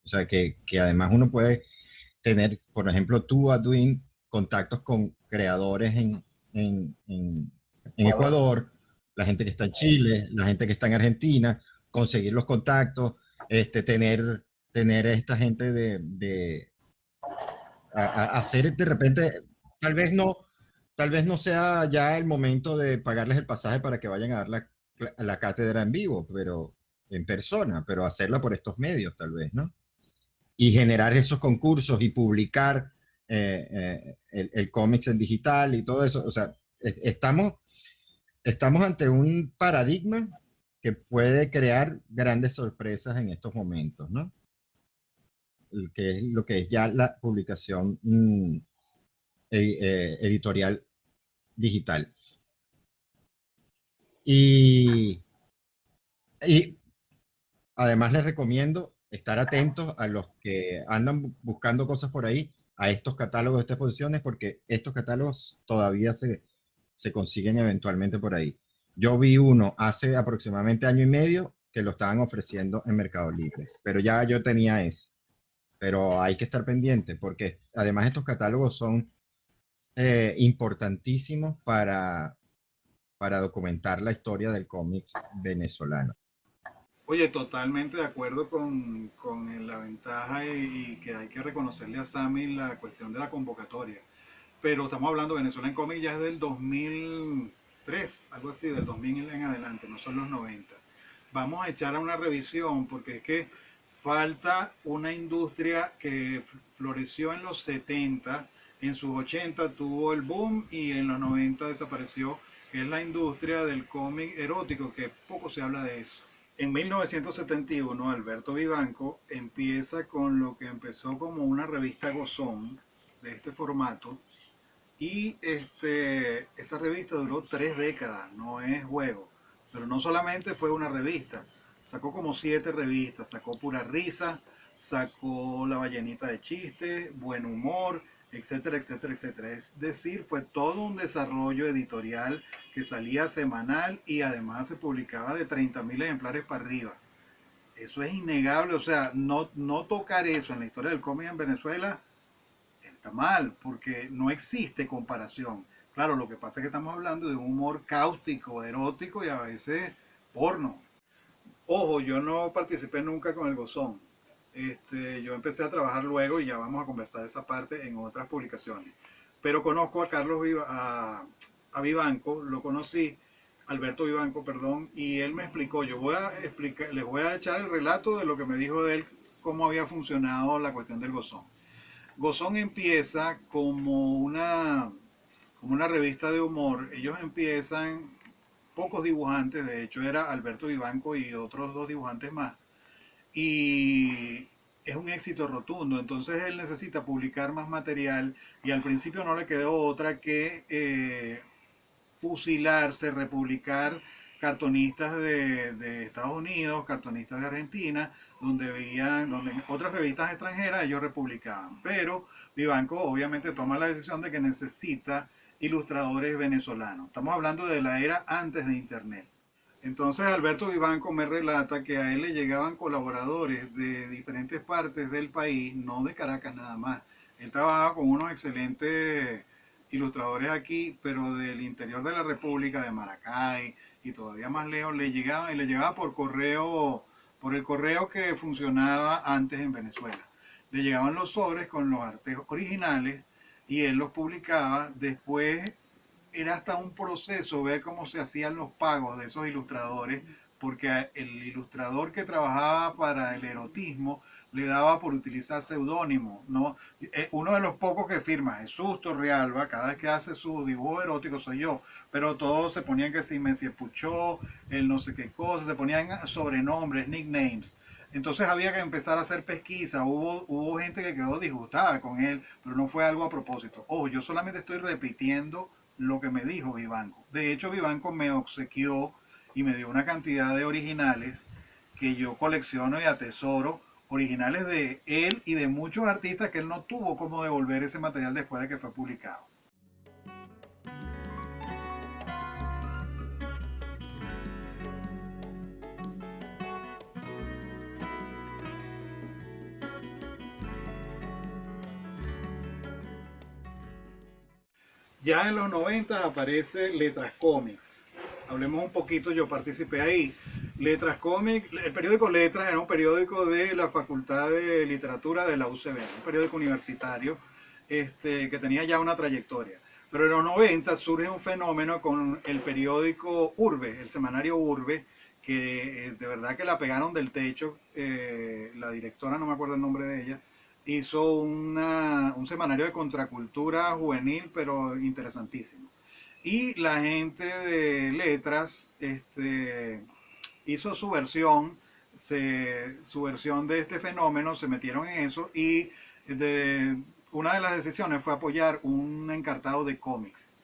O sea, que además uno puede tener, por ejemplo, tú, Adwin, contactos con creadores en Ecuador, la gente que está en Chile, la gente que está en Argentina, conseguir los contactos, tener esta gente hacer de repente, tal vez no sea ya el momento de pagarles el pasaje para que vayan a dar la cátedra en vivo, pero en persona, pero hacerla por estos medios tal vez, ¿no? Y generar esos concursos y publicar el cómics en digital y todo eso. O sea, estamos ante un paradigma que puede crear grandes sorpresas en estos momentos, ¿no? Que es lo que es ya la publicación editorial digital. Y además les recomiendo estar atentos a los que andan buscando cosas por ahí, a estos catálogos de estas exposiciones, porque estos catálogos todavía se consiguen eventualmente por ahí. Yo vi uno hace aproximadamente año y medio que lo estaban ofreciendo en Mercado Libre, pero ya yo tenía ese. Pero hay que estar pendiente porque además estos catálogos son importantísimos para documentar la historia del cómic venezolano. Oye, totalmente de acuerdo con la ventaja y que hay que reconocerle a Sammy la cuestión de la convocatoria. Pero estamos hablando de Venezuela en cómic ya es del 2003, algo así, del 2000 en adelante, no son los 90. Vamos a echar a una revisión porque es que falta una industria que floreció en los 70, en sus 80 tuvo el boom y en los 90 desapareció que es la industria del cómic erótico, que poco se habla de eso. En 1971, Alberto Vivanco empieza con lo que empezó como una revista Gozón, de este formato, y esa revista duró 3 décadas, no es juego. Pero no solamente fue una revista, sacó como 7 revistas, sacó Pura Risa, sacó La Ballenita de Chistes, Buen Humor, etcétera, etcétera, etcétera. Es decir, fue todo un desarrollo editorial que salía semanal y además se publicaba de 30.000 ejemplares para arriba. Eso es innegable, o sea, no tocar eso en la historia del cómic en Venezuela está mal, porque no existe comparación. Claro, lo que pasa es que estamos hablando de un humor cáustico, erótico y a veces porno. Ojo, yo no participé nunca con el Gozón. Yo empecé a trabajar luego y ya vamos a conversar esa parte en otras publicaciones. Pero conozco a Carlos a Vivanco, lo conocí, Alberto Vivanco, perdón, y él me explicó, les voy a echar el relato de lo que me dijo de él, cómo había funcionado la cuestión del Gozón. Gozón empieza como una revista de humor. Ellos empiezan, pocos dibujantes, de hecho era Alberto Vivanco y otros 2 dibujantes más. Y es un éxito rotundo, entonces él necesita publicar más material y al principio no le quedó otra que fusilarse, republicar cartonistas de Estados Unidos, cartonistas de Argentina, donde otras revistas extranjeras ellos republicaban. Pero Vivanco obviamente toma la decisión de que necesita ilustradores venezolanos. Estamos hablando de la era antes de Internet. Entonces Alberto Vivanco me relata que a él le llegaban colaboradores de diferentes partes del país, no de Caracas nada más. Él trabajaba con unos excelentes ilustradores aquí, pero del interior de la República, de Maracay y todavía más lejos, le llegaba por correo, por el correo que funcionaba antes en Venezuela. Le llegaban los sobres con los artes originales y él los publicaba. Después era hasta un proceso ver cómo se hacían los pagos de esos ilustradores, porque el ilustrador que trabajaba para el erotismo le daba por utilizar seudónimo, ¿no? Uno de los pocos que firma, Jesús Torrealba, cada vez que hace su dibujo erótico soy yo, pero todos se ponían que si Messi Puchó, el no sé qué cosa, se ponían sobrenombres, nicknames. Entonces había que empezar a hacer pesquisa, hubo gente que quedó disgustada con él, pero no fue algo a propósito. Ojo, yo solamente estoy repitiendo lo que me dijo Vivanco. De hecho, Vivanco me obsequió y me dio una cantidad de originales que yo colecciono y atesoro, originales de él y de muchos artistas que él no tuvo cómo devolver ese material después de que fue publicado. Ya en los 90 aparece Letras Cómics. Hablemos un poquito, yo participé ahí. Letras Cómics, el periódico Letras era un periódico de la Facultad de Literatura de la UCB, un periódico universitario que tenía ya una trayectoria. Pero en los 90 surge un fenómeno con el periódico Urbe, el semanario Urbe, que de verdad que la pegaron del techo. La directora, no me acuerdo el nombre de ella, hizo un semanario de contracultura juvenil, pero interesantísimo. Y la gente de Letras hizo su versión de este fenómeno, se metieron en eso y una de las decisiones fue apoyar un encartado de cómics,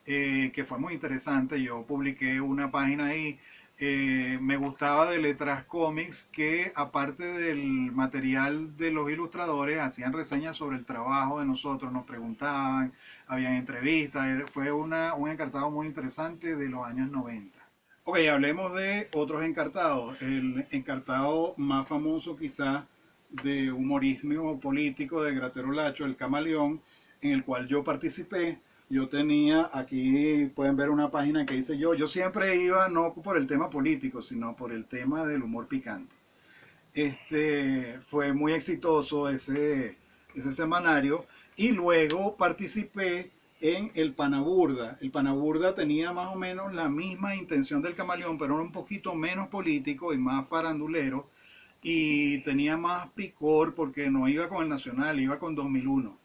que fue muy interesante. Yo publiqué una página ahí. Me gustaba de Letras Cómics que aparte del material de los ilustradores hacían reseñas sobre el trabajo de nosotros, nos preguntaban, habían entrevistas, fue un encartado muy interesante de los años 90. Ok, hablemos de otros encartados. El encartado más famoso quizás de humorismo político de Gratero Lacho, El Camaleón, en el cual yo participé. Yo tenía, aquí pueden ver una página que hice yo siempre iba no por el tema político, sino por el tema del humor picante. Fue muy exitoso ese semanario y luego participé en el Panaburda. El Panaburda tenía más o menos la misma intención del Camaleón, pero era un poquito menos político y más farandulero y tenía más picor porque no iba con el Nacional, iba con 2001.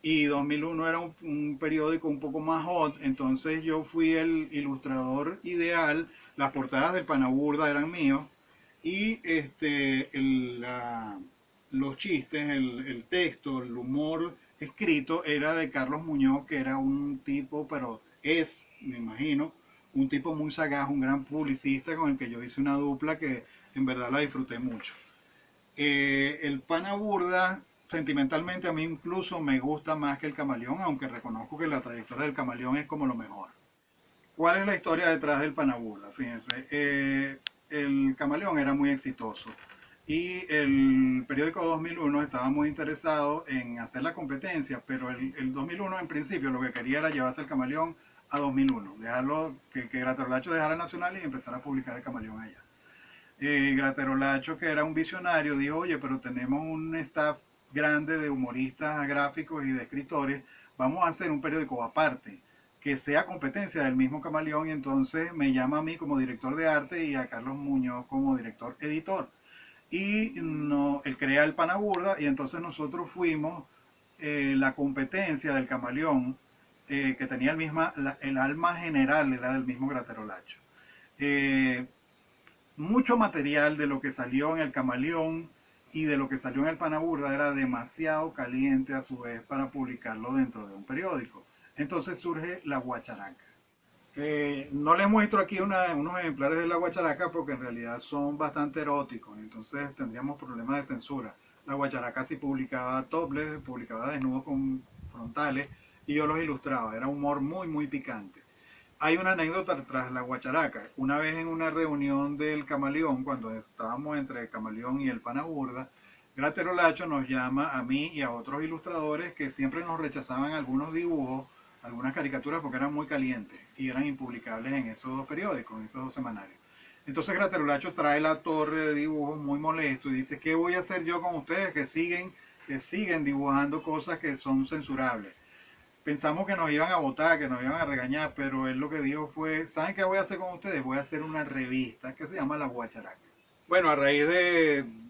y 2001 era un periódico un poco más hot, entonces yo fui el ilustrador ideal, las portadas del Panaburda eran míos, y los chistes, el texto, el humor escrito era de Carlos Muñoz, que era un tipo, pero es, me imagino, un tipo muy sagaz, un gran publicista con el que yo hice una dupla que en verdad la disfruté mucho. El Pana Burda, sentimentalmente a mí incluso me gusta más que el Camaleón, aunque reconozco que la trayectoria del Camaleón es como lo mejor. ¿Cuál es la historia detrás del Pana Burda? Fíjense, el Camaleón era muy exitoso y el periódico 2001 estaba muy interesado en hacer la competencia, pero el 2001 en principio lo que quería era llevarse el Camaleón a 2001, dejarlo, que Graterolacho dejara Nacional y empezar a publicar el Camaleón allá. Graterolacho, que era un visionario, dijo, oye, pero tenemos un staff grande de humoristas gráficos y de escritores, vamos a hacer un periódico aparte, que sea competencia del mismo Camaleón, y entonces me llama a mí como director de arte y a Carlos Muñoz como director editor. Y no, él crea el Panaburda y entonces nosotros fuimos la competencia del Camaleón, que tenía el alma general era del mismo Graterolacho. Mucho material de lo que salió en el Camaleón y de lo que salió en el Panaburda era demasiado caliente a su vez para publicarlo dentro de un periódico. Entonces surge la guacharaca. No les muestro aquí unos ejemplares de la guacharaca porque en realidad son bastante eróticos, entonces tendríamos problemas de censura. La guacharaca sí publicaba topless, publicaba desnudos con frontales y yo los ilustraba, era humor muy muy picante. Hay una anécdota tras la guacharaca. Una vez en una reunión del Camaleón, cuando estábamos entre el Camaleón y el Panaburda, Graterolacho nos llama a mí y a otros ilustradores que siempre nos rechazaban algunos dibujos, algunas caricaturas porque eran muy calientes y eran impublicables en esos dos periódicos, en esos dos semanarios. Entonces Graterolacho trae la torre de dibujos muy molesto y dice, ¿qué voy a hacer yo con ustedes que siguen dibujando cosas que son censurables? Pensamos que nos iban a votar, que nos iban a regañar, pero él lo que dijo fue, ¿saben qué voy a hacer con ustedes? Voy a hacer una revista que se llama La Guacharaca. Bueno, a raíz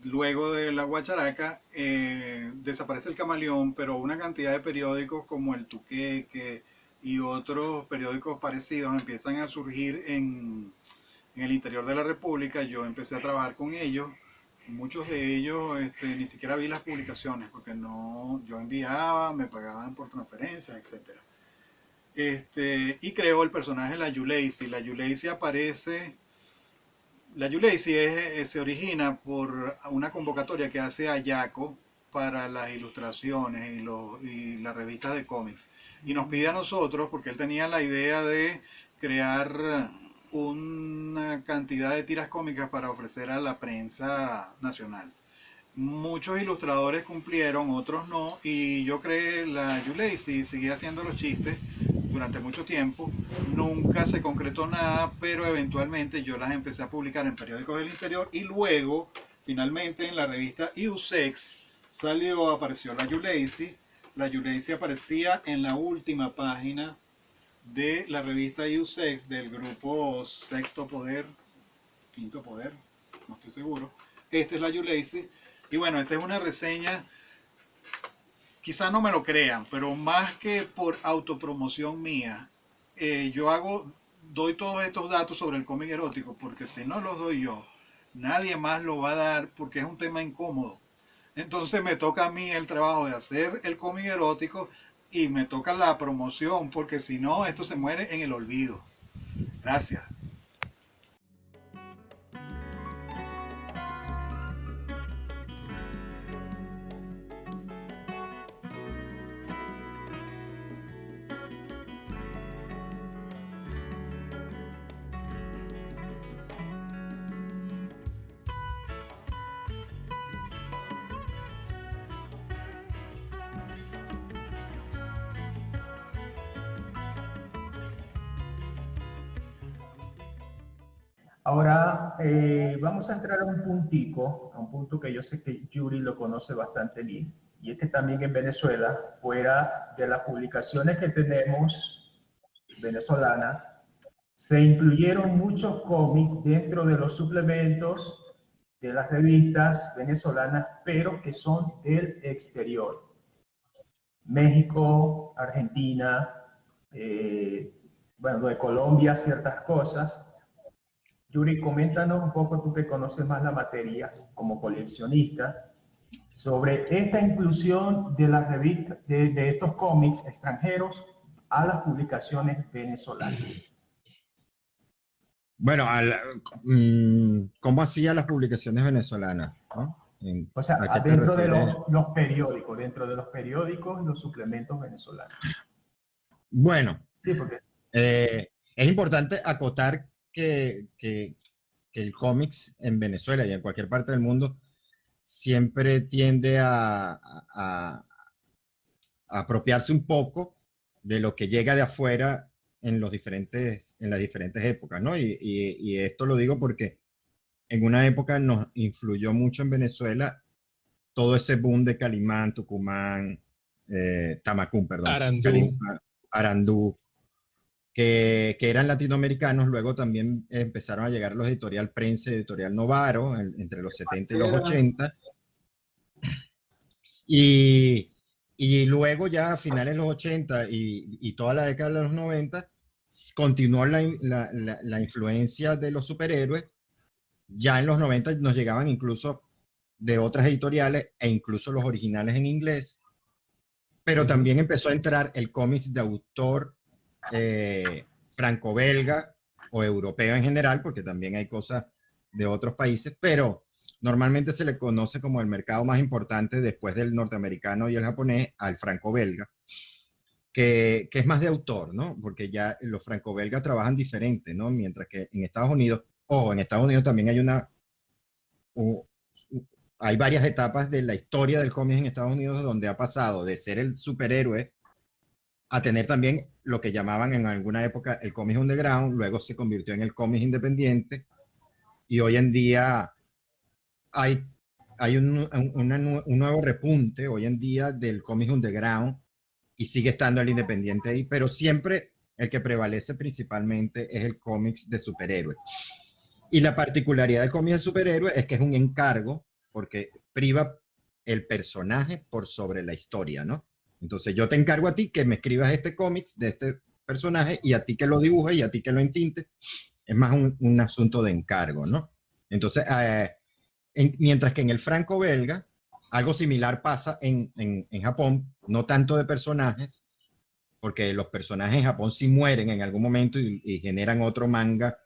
luego de La Guacharaca, desaparece el Camaleón, pero una cantidad de periódicos como El Tuqueque y otros periódicos parecidos empiezan a surgir en el interior de la República. Yo empecé a trabajar con ellos. Muchos de ellos ni siquiera vi las publicaciones porque no, yo enviaba, me pagaban por transferencias, etc. Y creó el personaje La Yuleisi. La Yuleisi aparece, la Yuleisi se origina por una convocatoria que hace Ayaco para las ilustraciones y las revistas de cómics. Y nos pide a nosotros, porque él tenía la idea de crear una cantidad de tiras cómicas para ofrecer a la prensa nacional. Muchos ilustradores cumplieron, otros no, y yo creé la Yuleisi y seguí haciendo los chistes durante mucho tiempo. Nunca se concretó nada, pero eventualmente yo las empecé a publicar en periódicos del interior y luego, finalmente, en la revista Iusex apareció la Yuleisi. La Yuleisi aparecía en la última página de la revista Iusex del grupo Sexto Poder, Quinto Poder, no estoy seguro. Esta es la Yuleisi. Y bueno, esta es una reseña, quizá no me lo crean, pero más que por autopromoción mía, doy todos estos datos sobre el cómic erótico, porque si no los doy yo, nadie más lo va a dar porque es un tema incómodo. Entonces me toca a mí el trabajo de hacer el cómic erótico y me toca la promoción, porque si no, esto se muere en el olvido. Gracias. Ahora vamos a entrar a un punto que yo sé que Yuri lo conoce bastante bien, y es que también en Venezuela, fuera de las publicaciones que tenemos venezolanas, se incluyeron muchos cómics dentro de los suplementos de las revistas venezolanas, pero que son del exterior. México, Argentina, bueno, de Colombia ciertas cosas. Yuri, coméntanos un poco, tú que conoces más la materia como coleccionista, sobre esta inclusión de las revistas, de estos cómics extranjeros a las publicaciones venezolanas. Bueno, ¿cómo hacía las publicaciones venezolanas? ¿No? O sea, ¿A qué te dentro de refieres? dentro de los periódicos y los suplementos venezolanos. Bueno, Sí, porque es importante acotar que el cómics en Venezuela y en cualquier parte del mundo siempre tiende a apropiarse un poco de lo que llega de afuera en las diferentes épocas, ¿no? Y esto lo digo porque en una época nos influyó mucho en Venezuela todo ese boom de Calimán, Tucumán, Tamacún, perdón, Arandú. Calimán, Arandú, que eran latinoamericanos. Luego también empezaron a llegar los editorial Prensa, editorial Novaro, entre los 70 y los 80. Y luego ya a finales de los 80 y toda la década de los 90, continuó la influencia de los superhéroes. Ya en los 90 nos llegaban incluso de otras editoriales e incluso los originales en inglés. Pero también empezó a entrar el cómics de autor franco-belga o europeo en general, porque también hay cosas de otros países, pero normalmente se le conoce como el mercado más importante después del norteamericano y el japonés al franco-belga, que es más de autor, ¿no? Porque ya los franco-belgas trabajan diferente, ¿no? Mientras que en Estados Unidos, en Estados Unidos también hay varias etapas de la historia del cómic en Estados Unidos donde ha pasado de ser el superhéroe a tener también lo que llamaban en alguna época el cómic underground, luego se convirtió en el cómic independiente y hoy en día hay un nuevo repunte hoy en día del cómic underground y sigue estando el independiente ahí, pero siempre el que prevalece principalmente es el cómics de superhéroes. Y la particularidad del cómic de superhéroes es que es un encargo porque priva el personaje por sobre la historia, ¿no? Entonces yo te encargo a ti que me escribas este cómics de este personaje y a ti que lo dibujes y a ti que lo entintes. Es más un asunto de encargo, ¿no? Entonces, mientras que en el franco-belga, algo similar pasa en Japón, no tanto de personajes, porque los personajes en Japón sí mueren en algún momento y generan otro manga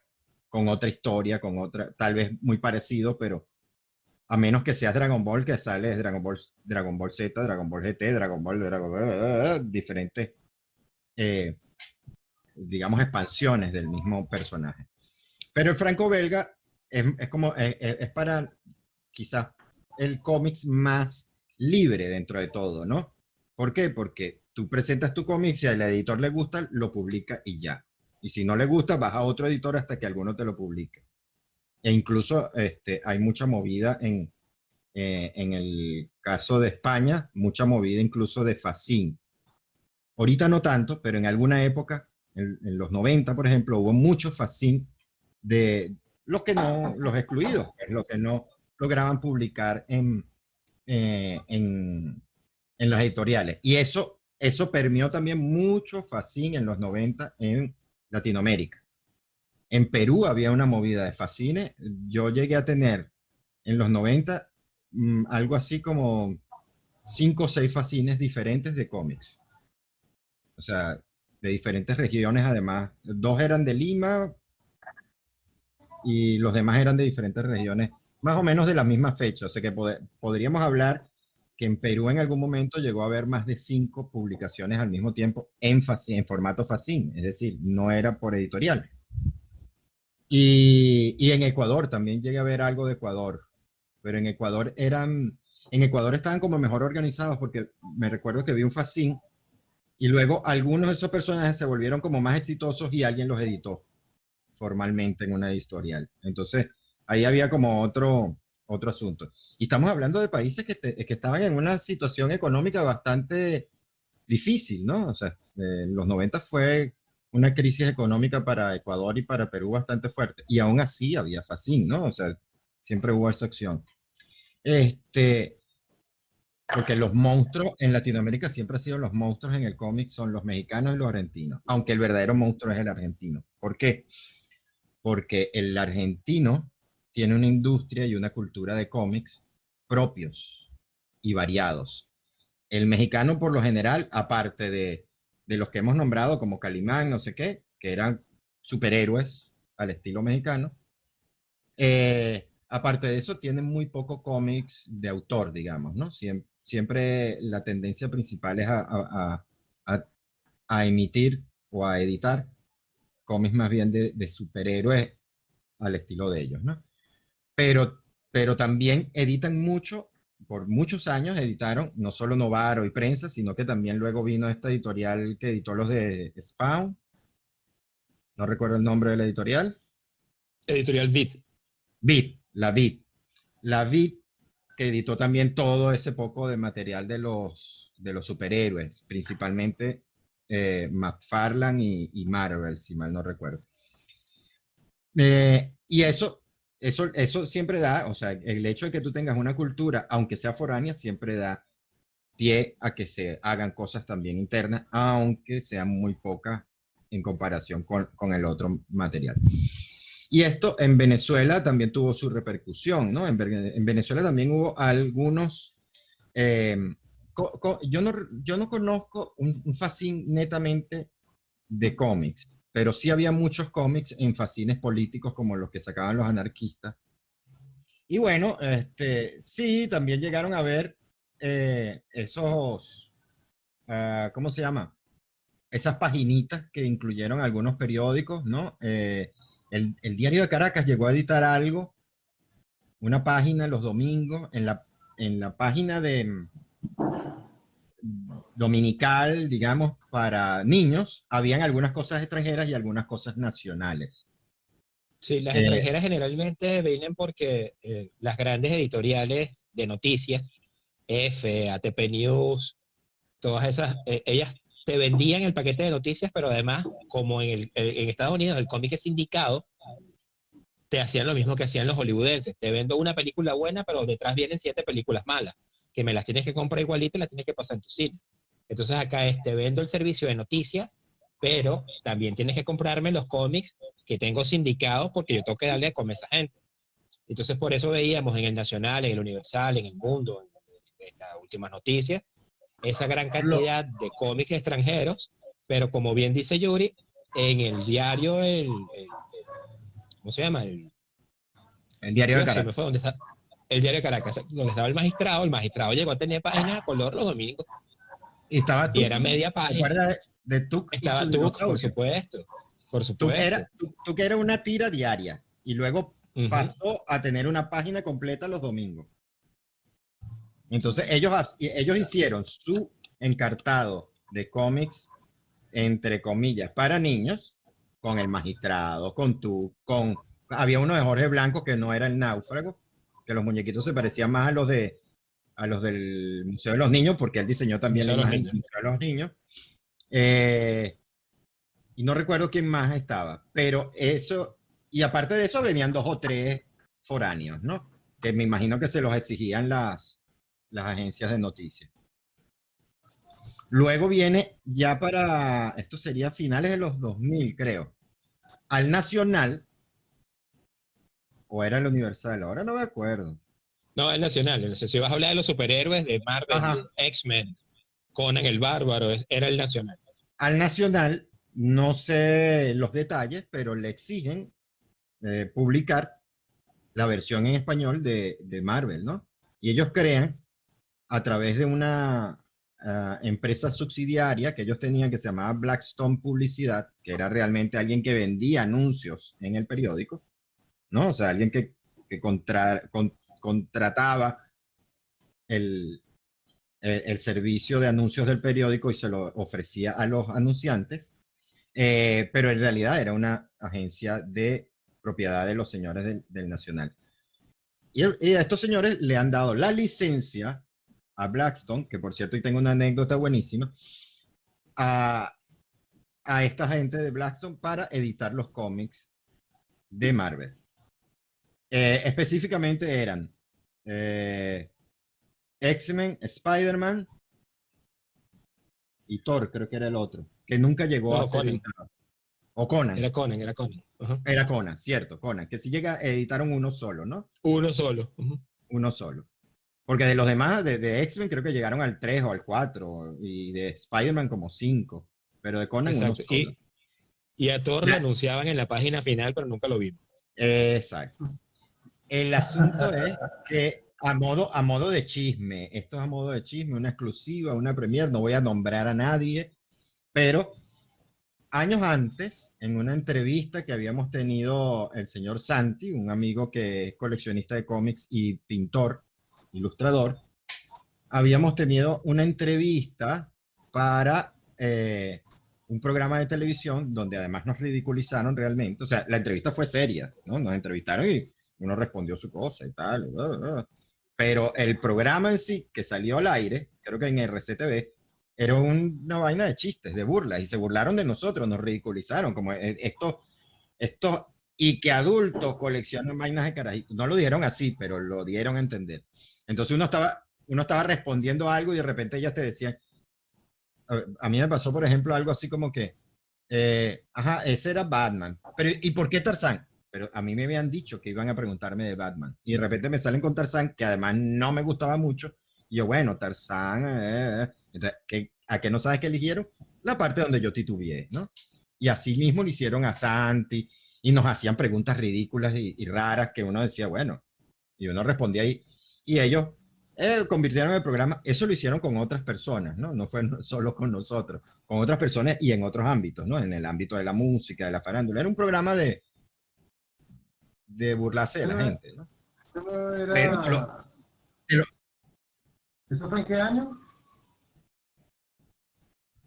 con otra historia, con otra, tal vez muy parecido, pero a menos que seas Dragon Ball, que sale Dragon Ball Z, Dragon Ball GT, Dragon Ball, diferentes, digamos, expansiones del mismo personaje. Pero el franco-belga es para quizás el cómics más libre dentro de todo, ¿no? ¿Por qué? Porque tú presentas tu cómic, si al editor le gusta, lo publica y ya. Y si no le gusta, vas a otro editor hasta que alguno te lo publique. E incluso hay mucha movida en el caso de España, mucha movida incluso de Facín. Ahorita no tanto, pero en alguna época, en los 90, por ejemplo, hubo mucho Facín de los excluidos, los que no lograban publicar en las editoriales. Y eso permeó también mucho Facín en los 90 en Latinoamérica. En Perú había una movida de Facines. Yo llegué a tener en los 90 algo así como 5 o 6 Facines diferentes de cómics. O sea, de diferentes regiones además. 2 eran de Lima y los demás eran de diferentes regiones, más o menos de la misma fecha. O sea que podríamos hablar que en Perú en algún momento llegó a haber más de 5 publicaciones al mismo tiempo en formato Facín, es decir, no era por editorial. Y en Ecuador también llegué a ver algo de Ecuador, pero en Ecuador estaban como mejor organizados porque me recuerdo que vi un Facín y luego algunos de esos personajes se volvieron como más exitosos y alguien los editó formalmente en una editorial. Entonces ahí había como otro asunto. Y estamos hablando de países que estaban en una situación económica bastante difícil, ¿no? O sea, los 90 fue una crisis económica para Ecuador y para Perú bastante fuerte. Y aún así había Facín, ¿no? O sea, siempre hubo esa opción. Porque los monstruos en Latinoamérica siempre han sido los monstruos en el cómic, son los mexicanos y los argentinos, aunque el verdadero monstruo es el argentino. ¿Por qué? Porque el argentino tiene una industria y una cultura de cómics propios y variados. El mexicano, por lo general, aparte de los que hemos nombrado como Calimán, no sé qué, que eran superhéroes al estilo mexicano, aparte de eso, tienen muy poco cómics de autor, digamos, ¿no? Siempre la tendencia principal es a emitir o a editar cómics más bien de superhéroes al estilo de ellos, ¿no? Pero también editan mucho, por muchos años editaron no solo Novaro y Prensa, sino que también luego vino esta editorial que editó los de Spawn, no recuerdo el nombre de la editorial. Editorial Beat. La Vid, que editó también todo ese poco de material de los superhéroes, principalmente McFarlane y Marvel, si mal no recuerdo. Y eso siempre da, o sea, el hecho de que tú tengas una cultura, aunque sea foránea, siempre da pie a que se hagan cosas también internas, aunque sean muy pocas en comparación con el otro material. Y esto en Venezuela también tuvo su repercusión, ¿no? En Venezuela también hubo algunos... yo no conozco un fanzine netamente de cómics, pero sí había muchos cómics en fanzines políticos como los que sacaban los anarquistas. Y bueno, sí, también llegaron a ver esos... ¿cómo se llama? Esas paginitas que incluyeron algunos periódicos, ¿no? El Diario de Caracas llegó a editar algo, una página los domingos, en la página de dominical, digamos, para niños, habían algunas cosas extranjeras y algunas cosas nacionales. Sí, las extranjeras generalmente vienen porque las grandes editoriales de noticias, F, ATP News, todas esas, ellas te vendían el paquete de noticias, pero además, como en Estados Unidos el cómic es sindicado, te hacían lo mismo que hacían los hollywoodenses. Te vendo una película buena, pero detrás vienen 7 películas malas, que me las tienes que comprar igualito y las tienes que pasar en tu cine. Entonces acá te vendo el servicio de noticias, pero también tienes que comprarme los cómics que tengo sindicados porque yo tengo que darle a comer a esa gente. Entonces por eso veíamos en el Nacional, en el Universal, en el Mundo, en las últimas noticias, esa gran cantidad de cómics extranjeros, pero como bien dice Yuri, en el diario, ¿cómo se llama? El Diario de Caracas. Fue, está? El Diario de Caracas, donde estaba el magistrado llegó a tener páginas a color los domingos. Y estaba y era media página. ¿Te acuerdas de Tuc? Estaba Tuc, por supuesto. Tuc era una tira diaria y luego pasó a tener una página completa los domingos. Entonces ellos hicieron su encartado de cómics, entre comillas, para niños, con el magistrado, había uno de Jorge Blanco que no era el náufrago, que los muñequitos se parecían más a los del Museo de los Niños, porque él diseñó también la imagen del Museo de los Niños. Y no recuerdo quién más estaba, pero eso, y aparte de eso venían 2 o 3 foráneos, ¿no? Que me imagino que se los exigían las agencias de noticias. Luego viene ya esto sería finales de los 2000, creo, al Nacional, o era el Universal, ahora no me acuerdo. No, el Nacional. Si vas a hablar de los superhéroes de Marvel, X-Men, Conan el Bárbaro, era el Nacional. Al Nacional, no sé los detalles, pero le exigen publicar la versión en español de Marvel, ¿no? Y ellos crean, a través de una empresa subsidiaria que ellos tenían, que se llamaba Blackstone Publicidad, que era realmente alguien que vendía anuncios en el periódico, ¿no? O sea, alguien que contrataba el servicio de anuncios del periódico y se lo ofrecía a los anunciantes, pero en realidad era una agencia de propiedad de los señores del Nacional. Y a estos señores le han dado la licencia a Blackstone, que por cierto, y tengo una anécdota buenísima, a esta gente de Blackstone para editar los cómics de Marvel. Específicamente eran X-Men, Spider-Man y Thor, creo que era el otro, que nunca llegó a ser Conan. editado. O Conan. Era Conan. Ajá. Era Conan, cierto, Conan, que sí editaron uno solo, ¿no? Uno solo. Ujú. Uno solo. Porque de los demás, de X-Men creo que llegaron al 3 o al 4, y de Spider-Man como 5, pero de Conan Exacto. uno solo. Y a Thor lo anunciaban en la página final, pero nunca lo vimos. Exacto. El asunto es que a modo de chisme, esto es a modo de chisme, una exclusiva, una premiere, no voy a nombrar a nadie, pero años antes, en una entrevista que habíamos tenido el señor Santi, un amigo que es coleccionista de cómics y pintor, ilustrador, habíamos tenido una entrevista para un programa de televisión donde además nos ridiculizaron realmente. O sea, la entrevista fue seria, ¿no? Nos entrevistaron y uno respondió su cosa y tal. Pero el programa en sí, que salió al aire, creo que en RCTV, era una vaina de chistes, de burlas, y se burlaron de nosotros, nos ridiculizaron, como esto, y que adultos coleccionan vainas de carajitos. No lo dieron así, pero lo dieron a entender. Entonces uno estaba respondiendo algo y de repente ellas te decían, a mí me pasó, por ejemplo, algo así como que, ajá, ese era Batman, pero ¿y por qué Tarzán? Pero a mí me habían dicho que iban a preguntarme de Batman, y de repente me salen con Tarzán, que además no me gustaba mucho, y yo, bueno, Tarzán, entonces, ¿a qué no sabes qué eligieron? La parte donde yo titubeé, ¿no? Y así mismo lo hicieron a Santi, y nos hacían preguntas ridículas y raras que uno decía, bueno, y uno respondía ahí, y ellos convirtieron el programa, eso lo hicieron con otras personas, ¿no? No fue solo con nosotros, con otras personas y en otros ámbitos, ¿no? En el ámbito de la música, de la farándula. Era un programa de burlarse de la gente, ¿no? ¿Eso fue en qué año?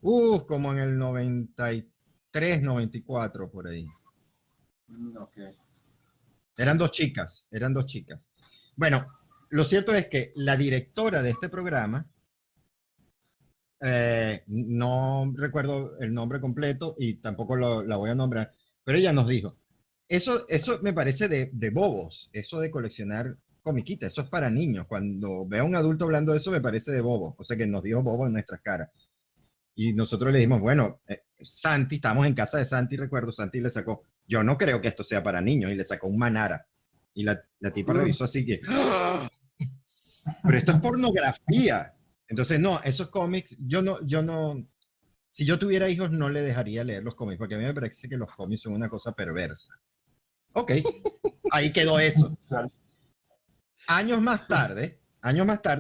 Como en el 93, 94, por ahí. Ok. Eran dos chicas. Bueno, lo cierto es que la directora de este programa, no recuerdo el nombre completo y tampoco la voy a nombrar, pero ella nos dijo, eso me parece de bobos, eso de coleccionar comiquitas, eso es para niños. Cuando veo a un adulto hablando de eso me parece de bobos, o sea que nos dijo bobo en nuestras caras. Y nosotros le dijimos, bueno, Santi, estábamos en casa de Santi, recuerdo, Santi le sacó, yo no creo que esto sea para niños, y le sacó un Manara. Y la tipa revisó así que, ¡ah! Pero esto es pornografía. Entonces, no, esos cómics, yo no, si yo tuviera hijos no le dejaría leer los cómics, porque a mí me parece que los cómics son una cosa perversa. Ok, ahí quedó eso. Años más tarde,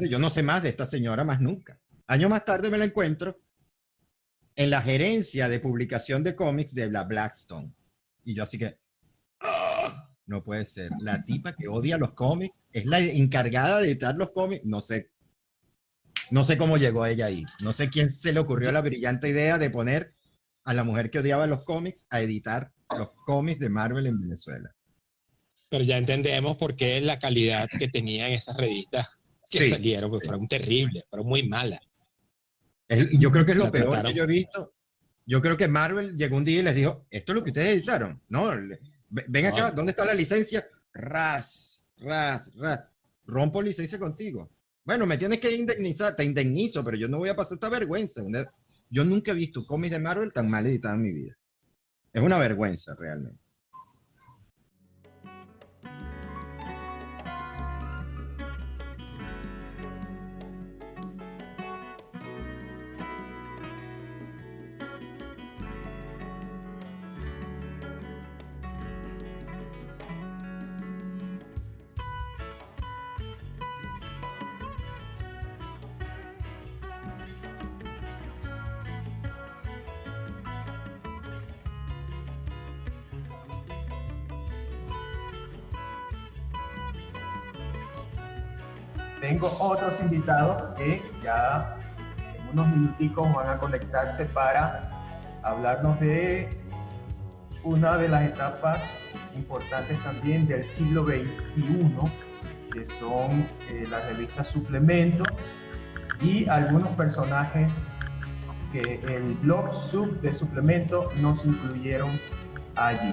yo no sé más de esta señora más nunca. Años más tarde me la encuentro en la gerencia de publicación de cómics de la Blackstone. Y yo así que, no puede ser. La tipa que odia los cómics es la encargada de editar los cómics. No sé cómo llegó ella ahí. No sé quién se le ocurrió la brillante idea de poner a la mujer que odiaba los cómics a editar los cómics de Marvel en Venezuela. Pero ya entendemos por qué la calidad que tenían esas revistas que salieron, pues fueron terribles, fueron muy malas. Yo creo que es lo peor que yo he visto. Yo creo que Marvel llegó un día y les dijo, ¿esto es lo que ustedes editaron? No, ven acá, ¿dónde está la licencia? Ras. Rompo licencia contigo. Bueno, me tienes que indemnizar, te indemnizo, pero yo no voy a pasar esta vergüenza. Yo nunca he visto cómics de Marvel tan mal editados en mi vida. Es una vergüenza, realmente. Tengo otros invitados que ya en unos minuticos van a conectarse para hablarnos de una de las etapas importantes también del siglo XXI, que son las revistas Suplemento y algunos personajes que el blog sub de Suplemento nos incluyeron allí.